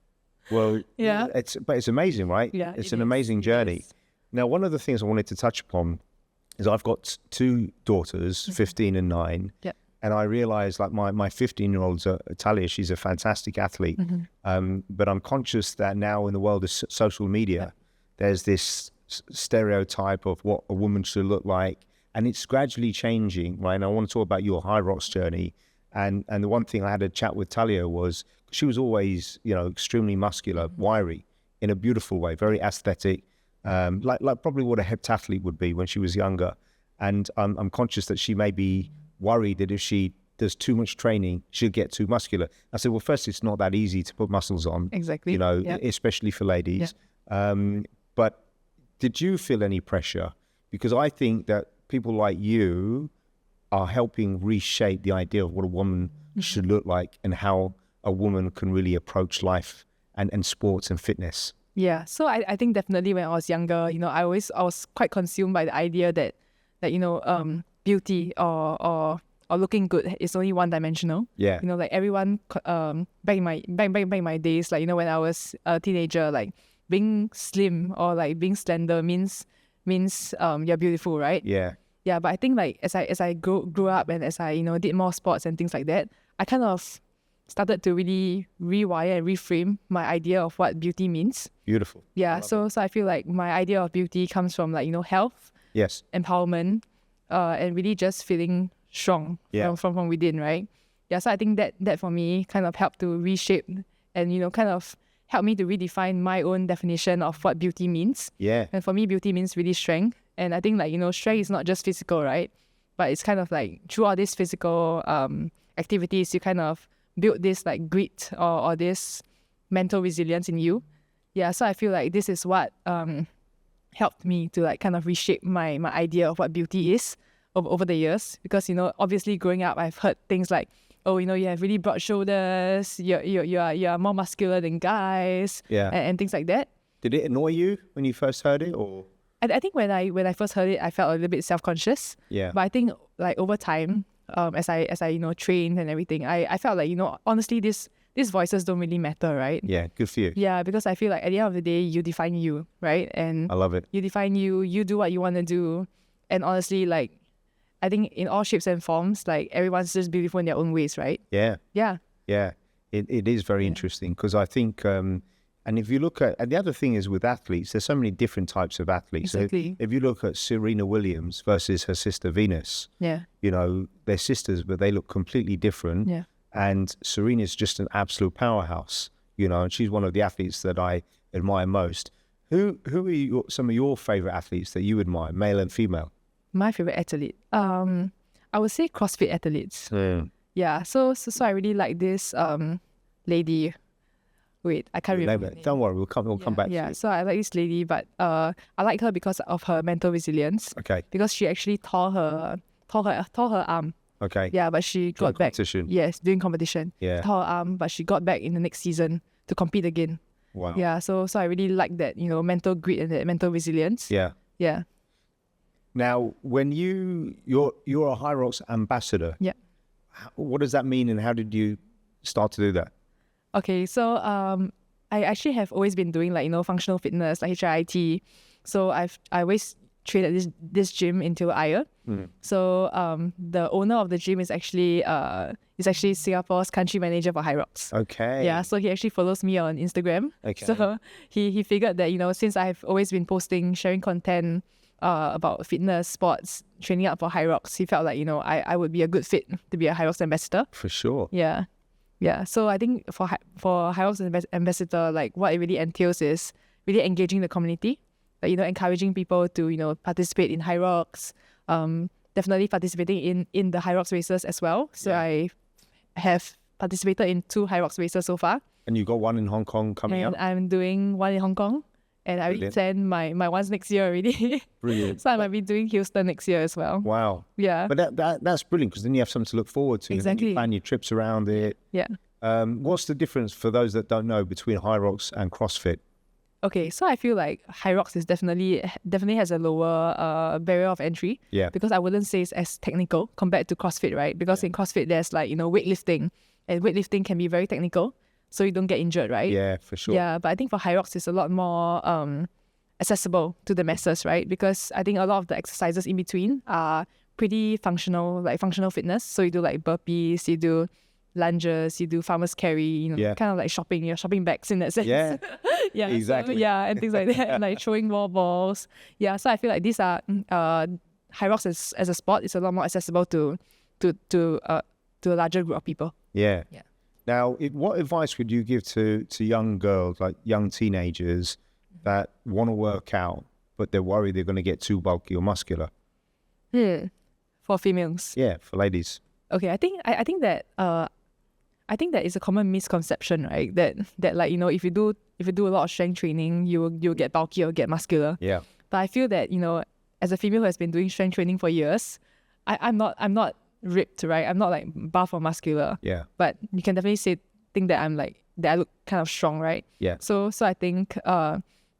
Well, Yeah. It's amazing, right? Yeah, It's it an is. amazing It journey. is. Now, one of the things I wanted to touch upon is I've got two daughters, 15 and 9. Yeah. And I realized like my 15-year-old, Talia, she's a fantastic athlete. But I'm conscious that now in the world of social media, there's this stereotype of what a woman should look like. And it's gradually changing, right? And I want to talk about your Hyrox journey. And the one thing I had a chat with Talia was she was always, extremely muscular, wiry, in a beautiful way, very aesthetic, like probably what a heptathlete would be when she was younger. And I'm conscious that she may be worried that if she does too much training, she'll get too muscular. I said, well, first, it's not that easy to put muscles on. Exactly. Especially for ladies. But did you feel any pressure? Because I think that people like you are helping reshape the idea of what a woman should look like and how a woman can really approach life and sports and fitness. Yeah. So I think definitely when I was younger, I was quite consumed by the idea that beauty or looking good is only one dimensional. Yeah. Like everyone back in my days, like when I was a teenager, like being slim or like being slender means you're beautiful, right? Yeah. Yeah, but I think like as I grew up and as I did more sports and things like that, I kind of started to really rewire and reframe my idea of what beauty means. Beautiful. Yeah, so I feel like my idea of beauty comes from like health, yes, empowerment, and really just feeling strong from within, right? Yeah, so I think that for me kind of helped to reshape and kind of helped me to redefine my own definition of what beauty means. Yeah. And for me, beauty means really strength. And I think like strength is not just physical, right? But it's kind of like through all these physical activities, you kind of build this like grit or this mental resilience in you. Yeah, so I feel like this is what helped me to like kind of reshape my idea of what beauty is over the years. Because obviously growing up, I've heard things like, oh, you have really broad shoulders, you are more muscular than guys, and things like that. Did it annoy you when you first heard it, or? I think when I first heard it, I felt a little bit self-conscious. Yeah. But I think like over time, as I trained and everything, I felt like honestly these voices don't really matter, right? Yeah, good for you. Yeah, because I feel like at the end of the day, you define you, right? And I love it. You define you. You do what you want to do, and honestly, like I think in all shapes and forms, like everyone's just beautiful in their own ways, right? Yeah. Yeah. Yeah. It is very interesting because I think. And if you look at, and the other thing is with athletes, there's so many different types of athletes. Exactly. So if you look at Serena Williams versus her sister Venus, they're sisters, but they look completely different. Yeah. And Serena's just an absolute powerhouse, and she's one of the athletes that I admire most. Who are some of your favorite athletes that you admire, male and female? My favorite athlete, I would say CrossFit athletes. Yeah. So I really like this lady. Wait, I can't remember. Don't worry, we'll come back to Yeah, you. so I like this lady, but I like her because of her mental resilience. Okay. Because she actually tore her arm. Okay. Yeah, but she got back. Competition. Yes, during competition. Yeah. Tore her arm, but she got back in the next season to compete again. Wow. Yeah, so I really like that, mental grit and that mental resilience. Yeah. Yeah. Now, when you're a Hyrox ambassador. Yeah. What does that mean, and how did you start to do that? Okay, so I actually have always been doing like functional fitness, like HIIT. So I always trained at this gym in Ayr. So the owner of the gym is actually Singapore's country manager for Hyrox. Okay. Yeah, so he actually follows me on Instagram. Okay. So he figured that since I've always been sharing content about fitness, sports, training up for Hyrox, he felt like I would be a good fit to be a Hyrox ambassador. For sure. Yeah. Yeah, so I think for Hyrox ambassador, like what it really entails is really engaging the community, like encouraging people to participate in Hyrox, definitely participating in the Hyrox races as well. So I have participated in 2 Hyrox races so far. And you got one in Hong Kong coming up. And I'm doing one in Hong Kong. And I already Brilliant. planned my ones next year already. Brilliant. So I might be doing Houston next year as well. Wow. Yeah. But that's brilliant, because then you have something to look forward to. Exactly. You plan your trips around it. Yeah. What's the difference, for those that don't know, between Hyrox and CrossFit? Okay, so I feel like Hyrox is definitely has a lower barrier of entry. Yeah. Because I wouldn't say it's as technical compared to CrossFit, right? Because in CrossFit there's like, weightlifting, and weightlifting can be very technical, so you don't get injured, right? Yeah, for sure. Yeah, but I think for Hyrox it's a lot more accessible to the masses, right? Because I think a lot of the exercises in between are pretty functional, like functional fitness. So you do like burpees, you do lunges, you do farmer's carry, kind of like shopping, you're shopping bags in that sense. Yeah. Yeah, Exactly. So, yeah, and things like that, and like throwing more balls. Yeah, so I feel like these are Hyrox as a sport is a lot more accessible to a larger group of people. Yeah. Yeah. Now, what advice would you give to young girls, like young teenagers, that want to work out, but they're worried they're going to get too bulky or muscular? For females. Yeah, for ladies. Okay, I think that is a common misconception, right? That like, if you do a lot of strength training, you'll get bulky or get muscular. Yeah. But I feel that, as a female who has been doing strength training for years, I'm not ripped, right? I'm not like buff or muscular. Yeah. But you can definitely think that I look kind of strong, right? Yeah. So I think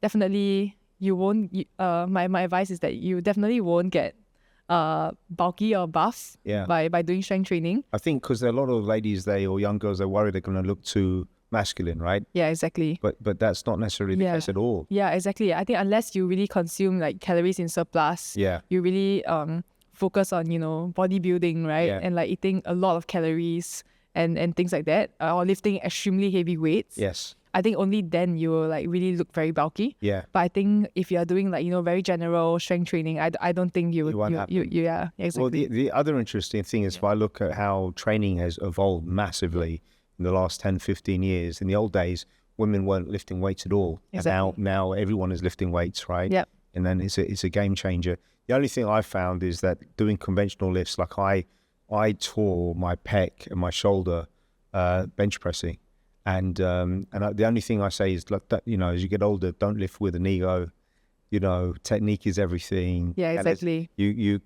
definitely you won't. My advice is that you definitely won't get bulky or buff by doing strength training. I think because there are a lot of ladies, or young girls, they're worried they're going to look too masculine, right? Yeah, exactly. But that's not necessarily the case at all. Yeah, exactly. I think unless you really consume like calories in surplus, you really focus on bodybuilding, right? And like eating a lot of calories and things like that, or lifting extremely heavy weights. Yes. I think only then you will like really look very bulky. Yeah. But I think if you are doing like very general strength training, I don't think you would. Yeah, exactly. Well, the other interesting thing is if I look at how training has evolved massively in the last 10, 15 years. In the old days, women weren't lifting weights at all. Exactly. And now everyone is lifting weights, right? Yep. And then it's a game changer. The only thing I found is that doing conventional lifts, like I tore my pec and my shoulder bench pressing. And the only thing I say is, like, that, as you get older, don't lift with an ego. Technique is everything. Yeah, exactly. You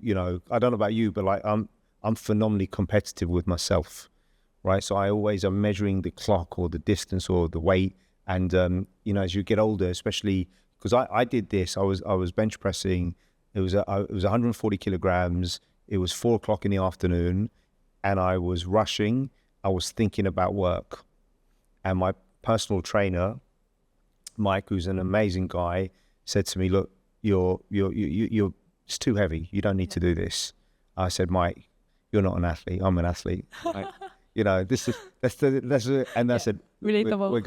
I don't know about you, but like I'm phenomenally competitive with myself, right? So I always am measuring the clock or the distance or the weight. And as you get older, especially because I did this, I was bench pressing. It was 140 kilograms. It was 4 o'clock in the afternoon, and I was rushing. I was thinking about work. And my personal trainer, Mike, who's an amazing guy, said to me, "Look, you're it's too heavy. You don't need to do this." I said, "Mike, you're not an athlete. I'm an athlete. Right? This is that's and I said, relatable. We're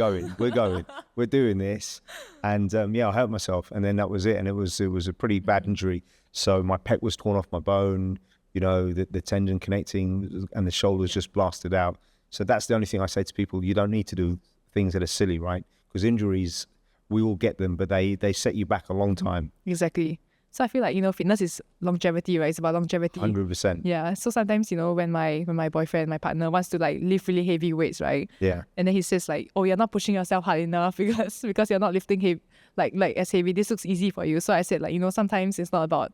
going. We're doing this." And I hurt myself, and then that was it. And it was a pretty bad injury. So my pec was torn off my bone. The tendon connecting, and the shoulders just blasted out. So that's the only thing I say to people. You don't need to do things that are silly, right? Because injuries, we all get them, but they set you back a long time. Exactly. So I feel like, fitness is longevity, right? It's about longevity. 100%. Yeah. So sometimes, when my boyfriend, my partner wants to like lift really heavy weights, right? Yeah. And then he says like, "Oh, you're not pushing yourself hard enough because you're not lifting heavy, like as heavy. This looks easy for you." So I said like, sometimes it's not about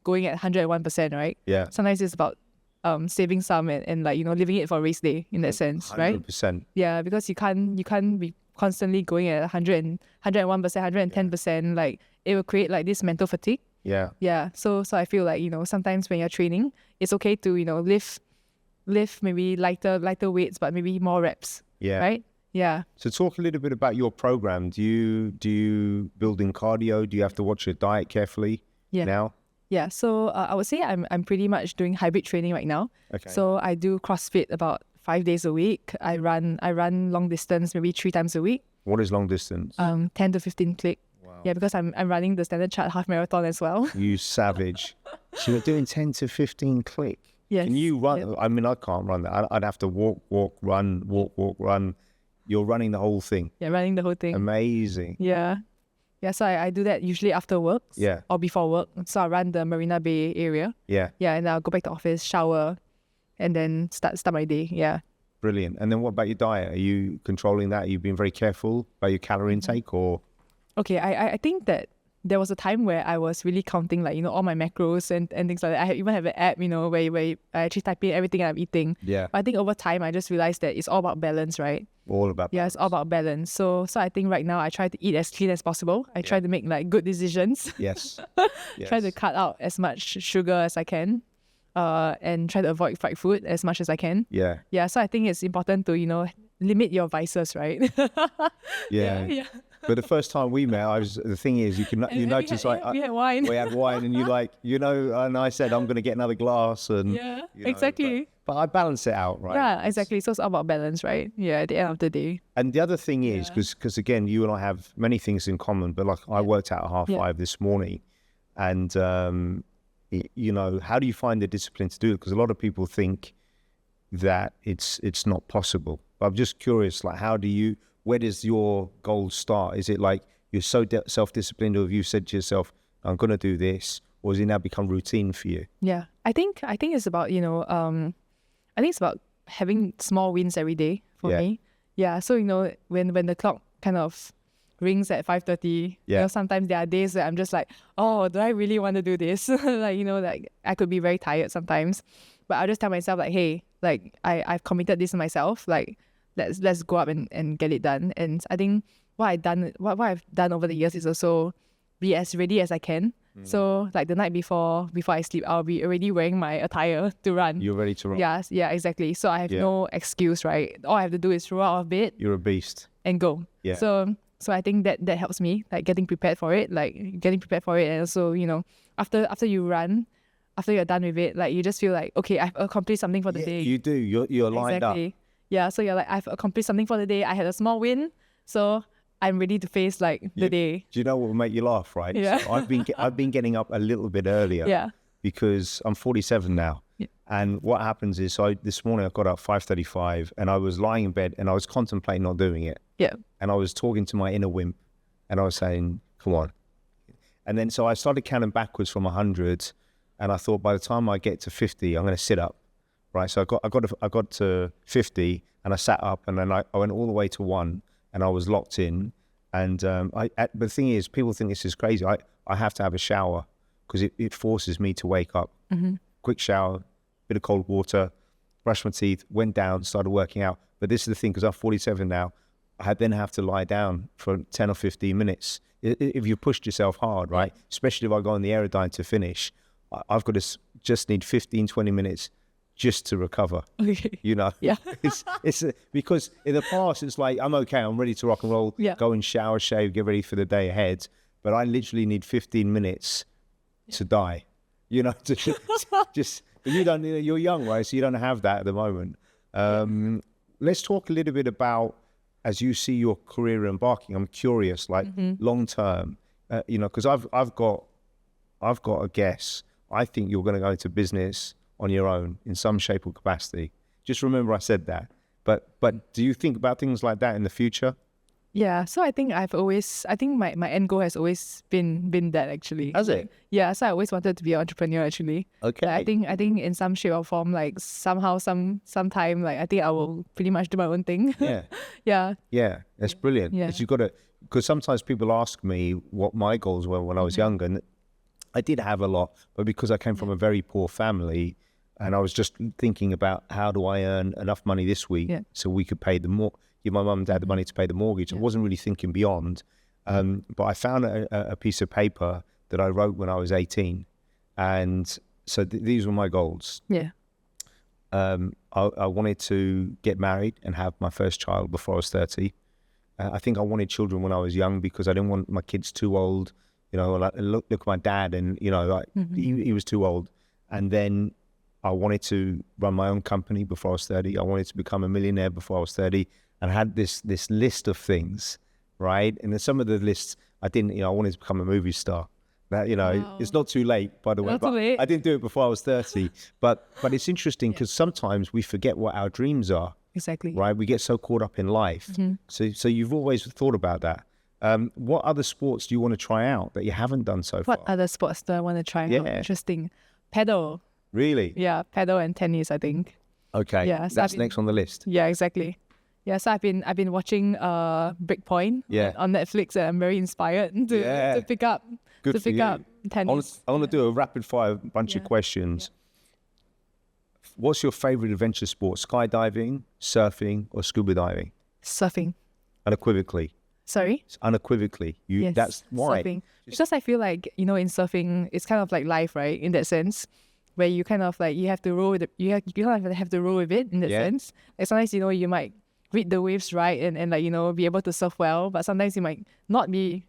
going at 101%, right? Yeah. Sometimes it's about saving some and like, leaving it for race day in that sense, right? 100%. Yeah, because you can't be constantly going at 101%, 110%. Like it will create like this mental fatigue. Yeah. Yeah. So I feel like, sometimes when you're training, it's okay to, lift maybe lighter weights, but maybe more reps. Yeah. Right? Yeah. So talk a little bit about your program. Do you build in cardio? Do you have to watch your diet carefully now? Yeah, so I would say I'm pretty much doing hybrid training right now. Okay. So I do CrossFit about 5 days a week. I run long distance maybe 3 times a week. What is long distance? 10 to 15 click. Wow. Yeah, because I'm running the Standard Chart half marathon as well. You savage. So you're doing 10 to 15 click. Yes. Can you run? Yep. I mean, I can't run that. I'd have to walk, run. You're running the whole thing. Yeah, running the whole thing. Amazing. Yeah. Yeah, so I do that usually after work. Yeah. Or before work. So I run the Marina Bay area. Yeah. Yeah, and I'll go back to office, shower, and then start my day. Yeah. Brilliant. And then what about your diet? Are you controlling that? Are you being very careful about your calorie intake or? Okay, I think that there was a time where I was really counting like, all my macros and things like that. I even have an app, where I actually type in everything I'm eating. Yeah. But I think over time, I just realized that it's all about balance, right? All about Yeah, it's all about balance. So I think right now I try to eat as clean as possible. I try to make like good decisions. Yes. Try to cut out as much sugar as I can. And try to avoid fried food as much as I can. Yeah. Yeah, so I think it's important to, limit your vices, right? Yeah. But the first time we met, the thing is, you notice we had wine. we had wine, and you like, and I said I'm going to get another glass, and exactly. But I balance it out, right? Yeah, exactly. So it's all about balance, right? Yeah, at the end of the day. And the other thing is, because again, you and I have many things in common, but like I worked out at 5:30 this morning, and how do you find the discipline to do it? Because a lot of people think that it's not possible. But I'm just curious, like, where does your goal start? Is it like you're so self-disciplined, or have you said to yourself, I'm going to do this, or has it now become routine for you? Yeah, I think it's about, I think it's about having small wins every day for me. Yeah, so, when the clock kind of rings at 5:30, sometimes there are days that I'm just like, oh, do I really want to do this? Like I could be very tired sometimes, but I'll just tell myself like, hey, like I've committed this to myself, like let's go up and get it done. And I think what I've done over the years is also be as ready as I can. So like the night before I sleep, I'll be already wearing my attire to run. You're ready to run. Yeah, exactly. So I have no excuse, right? All I have to do is roll out of bed. You're a beast. And go. Yeah. So I think that helps me, like getting prepared for it, and also, after you run, after you're done with it, like you just feel like, okay, I've accomplished something for the day. You do. You're lined up. Yeah, so you're like, I've accomplished something for the day. I had a small win, so I'm ready to face like the day. Do you know what will make you laugh, right? Yeah. So I've been getting up a little bit earlier. Yeah. Because I'm 47 now. Yeah. And what happens is, this morning I got up 5:35, and I was lying in bed and I was contemplating not doing it. Yeah. And I was talking to my inner wimp, and I was saying, come on. And then so I started counting backwards from 100, and I thought by the time I get to 50, I'm going to sit up. Right. So I got to 50, and I sat up, and then I went all the way to 1, and I was locked in. And but the thing is, people think this is crazy. I have to have a shower, because it forces me to wake up. Mm-hmm. Quick shower, bit of cold water, brushed my teeth, went down, started working out. But this is the thing, because I'm 47 now, I then have to lie down for 10 or 15 minutes. If you pushed yourself hard, right? Especially if I go on the Aerodyne to finish, I've got to just need 15, 20 minutes just to recover. Okay. Yeah. It's because in the past, it's like, I'm okay, I'm ready to rock and roll, go and shower, shave, get ready for the day ahead. But I literally need 15 minutes to die, but you're young, right? So you don't have that at the moment. Let's talk a little bit about, as you see your career embarking, I'm curious, like long term, because I've got a guess. I think you're going to go into business on your own in some shape or capacity. Just remember I said that. But do you think about things like that in the future? Yeah, so I think my end goal has always been that, actually. Has it? Yeah, so I always wanted to be an entrepreneur, actually. Okay. Like, I think in some shape or form, like somehow, sometime, like I think I will pretty much do my own thing. Yeah. Yeah, that's brilliant. Yeah. Because sometimes people ask me what my goals were when I was younger, and I did have a lot, but because I came from a very poor family, and I was just thinking about how do I earn enough money this week so we could pay give my mum and dad the money to pay the mortgage. I wasn't really thinking beyond. But I found a piece of paper that I wrote when I was 18. And so these were my goals. Yeah. I wanted to get married and have my first child before I was 30. I think I wanted children when I was young, because I didn't want my kids too old. Like, look at my dad, and, he was too old. And then I wanted to run my own company before I was 30. I wanted to become a millionaire before I was 30. And I had this list of things, right? And then some of the lists I didn't, I wanted to become a movie star. That, wow. It's not too late, by the way. But I didn't do it before I was 30. but it's interesting, because sometimes we forget what our dreams are. Exactly. Right? We get so caught up in life. So you've always thought about that. What other sports do you want to try out that you haven't done so far? What other sports do I want to try out? Interesting. Paddle. Really? Yeah, paddle and tennis, I think. Okay. Yeah, so that's next on the list. Yeah, exactly. Yeah, so I've been watching Breakpoint on Netflix, and I'm very inspired to pick up tennis. I want to do a rapid fire bunch of questions. What's your favorite adventure sport? Skydiving, surfing, or scuba diving? Surfing. Unequivocally. Sorry? Unequivocally. Yes. That's why. Surfing. Because I feel like, in surfing, it's kind of like life, right? In that sense, where you kind of like, you have to roll with it. You kind of have to roll with it in that sense. Like sometimes, you might read the waves right and like, be able to surf well, but sometimes you might not see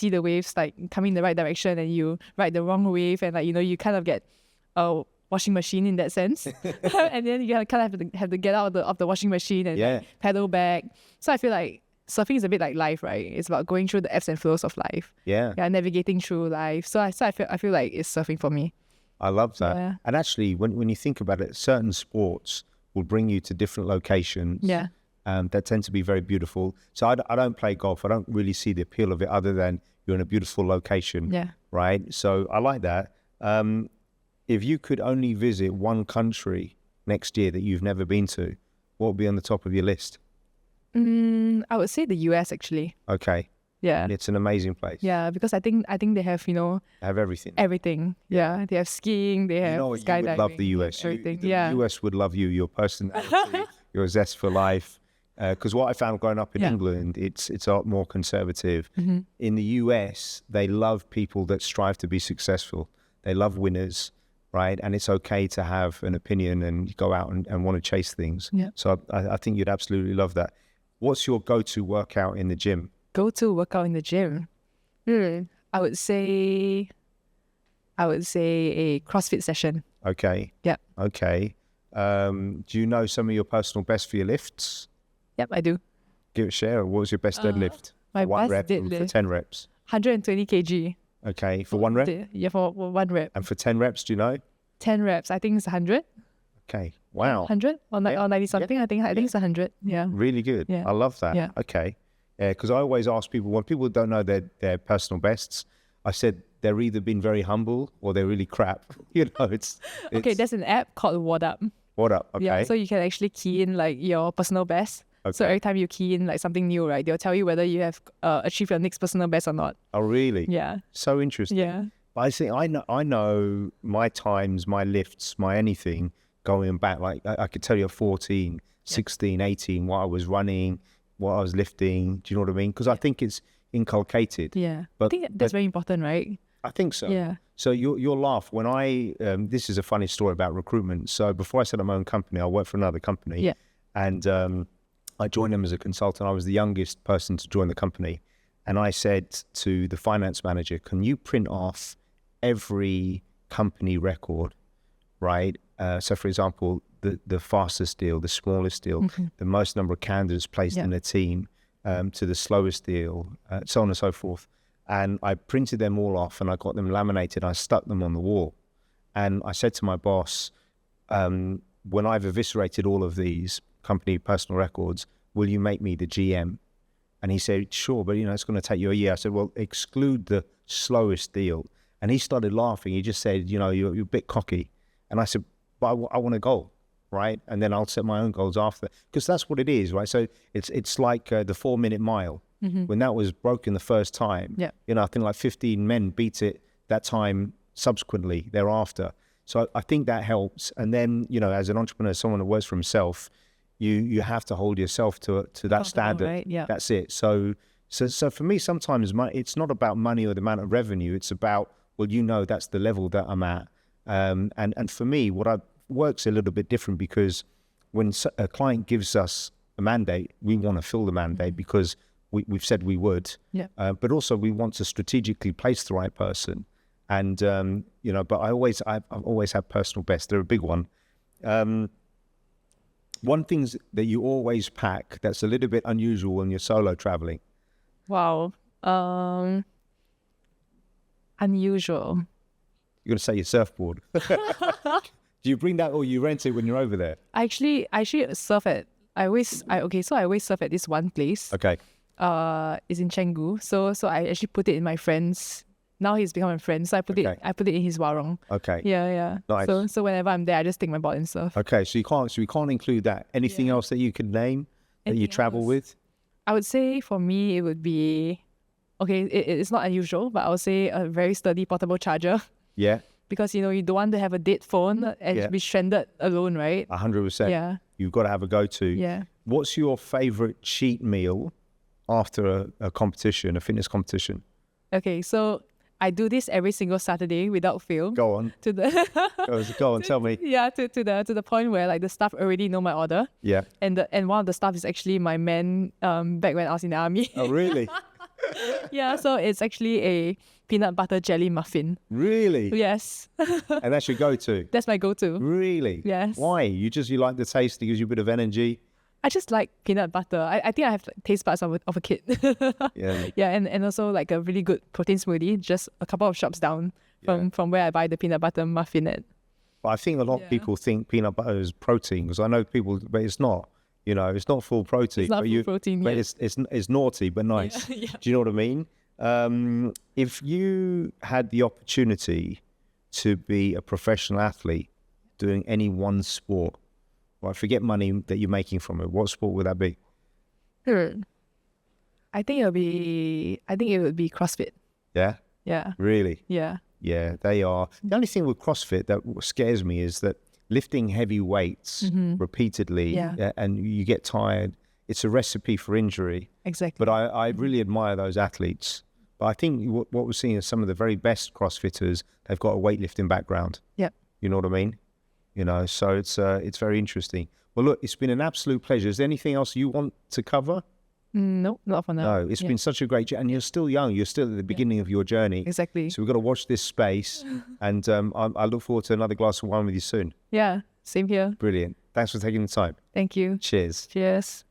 the waves like coming in the right direction, and you ride the wrong wave, and like, you kind of get washing machine in that sense. And then you kind of have to get out of the washing machine and like, paddle back. So I feel like surfing is a bit like life, right? It's about going through the ebbs and flows of life. Yeah, navigating through life. So I feel like it's surfing for me. I love that. Yeah. And actually, when you think about it, certain sports will bring you to different locations. Yeah. That tend to be very beautiful. So I don't play golf. I don't really see the appeal of it other than you're in a beautiful location. Yeah. Right. So I like that. If you could only visit one country next year that you've never been to, what would be on the top of your list? I would say the US, actually. Okay. Yeah. It's an amazing place. Yeah, because I think they have, They have everything. Everything. Yeah. They have skiing, they have skydiving. You would love the US. Everything. The US would love you, your personality, your zest for life. Because what I found growing up in England, it's a lot more conservative. Mm-hmm. In the US, they love people that strive to be successful. They love winners. Right. And it's okay to have an opinion and go out and want to chase things. Yeah. So I think you'd absolutely love that. What's your go-to workout in the gym? Go-to workout in the gym? I would say a CrossFit session. Okay. Yeah. Okay. Do you know some of your personal best for your lifts? Yep, I do. Give it a share. What was your best deadlift? My one best rep deadlift. For 10 reps? 120 kg. Okay, for one rep? Yeah, for one rep. And for 10 reps, do you know? 10 reps, I think it's 100. Okay, wow. 100 or 90 something, I think it's 100, yeah. Really good, I love that. Yeah. Okay, because I always ask people, when people don't know their personal bests, I said they're either been very humble or they're really crap. It's okay, there's an app called What Up. What Up, okay. Yeah, so you can actually key in like your personal best. Okay. So every time you key in like something new, right, they'll tell you whether you have achieved your next personal best or not. Oh, really? Yeah. So interesting. Yeah. But I think I know my times, my lifts, my anything going back. Like I could tell you at 14, 16, 18, what I was running, what I was lifting. Do you know what I mean? Because I think it's inculcated. Yeah. But I think that's very important, right? I think so. Yeah. So you'll laugh when this is a funny story about recruitment. So before I set up my own company, I worked for another company. Yeah. And I joined them as a consultant. I was the youngest person to join the company. And I said to the finance manager, can you print off every company record, right? So for example, the fastest deal, the smallest deal, the most number of candidates placed in a team, to the slowest deal, so on and so forth. And I printed them all off and I got them laminated. I stuck them on the wall. And I said to my boss, when I've eviscerated all of these company personal records, will you make me the GM? And he said, sure, but it's going to take you a year. I said, well, exclude the slowest deal. And he started laughing. He just said, you're a bit cocky. And I said, but I want a goal, right? And then I'll set my own goals after, because that's what it is, right? So it's like the 4-minute mile. Mm-hmm. When that was broken the first time, I think like 15 men beat it that time subsequently thereafter. So I think that helps. And then, as an entrepreneur, someone who works for himself, you have to hold yourself to that standard. Right? Yeah. That's it. So for me, sometimes it's not about money or the amount of revenue. It's about, that's the level that I'm at. And for me, works a little bit different, because when a client gives us a mandate, we want to fill the mandate because we've said we would. Yeah. But also we want to strategically place the right person. And, but I've always had personal best. They're a big one. One thing that you always pack that's a little bit unusual when you're solo traveling. Wow. Unusual. You're going to say your surfboard. Do you bring that or you rent it when you're over there? I actually surf at, I always surf at this one place. Okay. It's in Canggu. So I actually put it in my friend's. Now he's become a friend, so I put it in his warong. Okay. Yeah. Nice. So whenever I'm there, I just take my board and surf. Okay, so you can't include that. Anything else that you could name that you Anything travel else? with? I would say for me, it would be, okay, it's not unusual, but I would say a very sturdy portable charger. Yeah, Because, you don't want to have a dead phone and Yeah. be stranded alone, right? 100%. Yeah. You've got to have a go-to. Yeah. What's your favorite cheat meal after a competition, a fitness competition? Okay, so I do this every single Saturday without fail. Go on. To the Go on, tell me. yeah, to the point where like the staff already know my order. Yeah. And one of the staff is actually my man back when I was in the army. Oh, really? Yeah, so it's actually a peanut butter jelly muffin. Really? Yes. And that's your go-to? That's my go-to. Really? Yes. Why? You like the taste, it gives you a bit of energy? I just like peanut butter. I think I have like, taste buds of a kid. Yeah. Yeah, and also like a really good protein smoothie, just a couple of shops down from where I buy the peanut butter muffin at. But I think a lot of people think peanut butter is protein, because I know people, but it's not. It's not full protein. It's not but full protein, But yeah. it's naughty, but nice. Yeah. Do you know what I mean? If you had the opportunity to be a professional athlete doing any one sport, well, forget money that you're making from it, what sport would that be? I think it would be CrossFit. Yeah? Yeah. Really? Yeah. Yeah, they are. The only thing with CrossFit that scares me is that lifting heavy weights repeatedly and you get tired, it's a recipe for injury. Exactly. But I really admire those athletes. But I think what we're seeing is some of the very best CrossFitters, they've got a weightlifting background. Yeah. You know what I mean? So it's very interesting. Well, look, it's been an absolute pleasure. Is there anything else you want to cover? No, not for now. No, it's been such a great journey. And you're still young. You're still at the beginning of your journey. Exactly. So we've got to watch this space. And I look forward to another glass of wine with you soon. Yeah, same here. Brilliant. Thanks for taking the time. Thank you. Cheers. Cheers.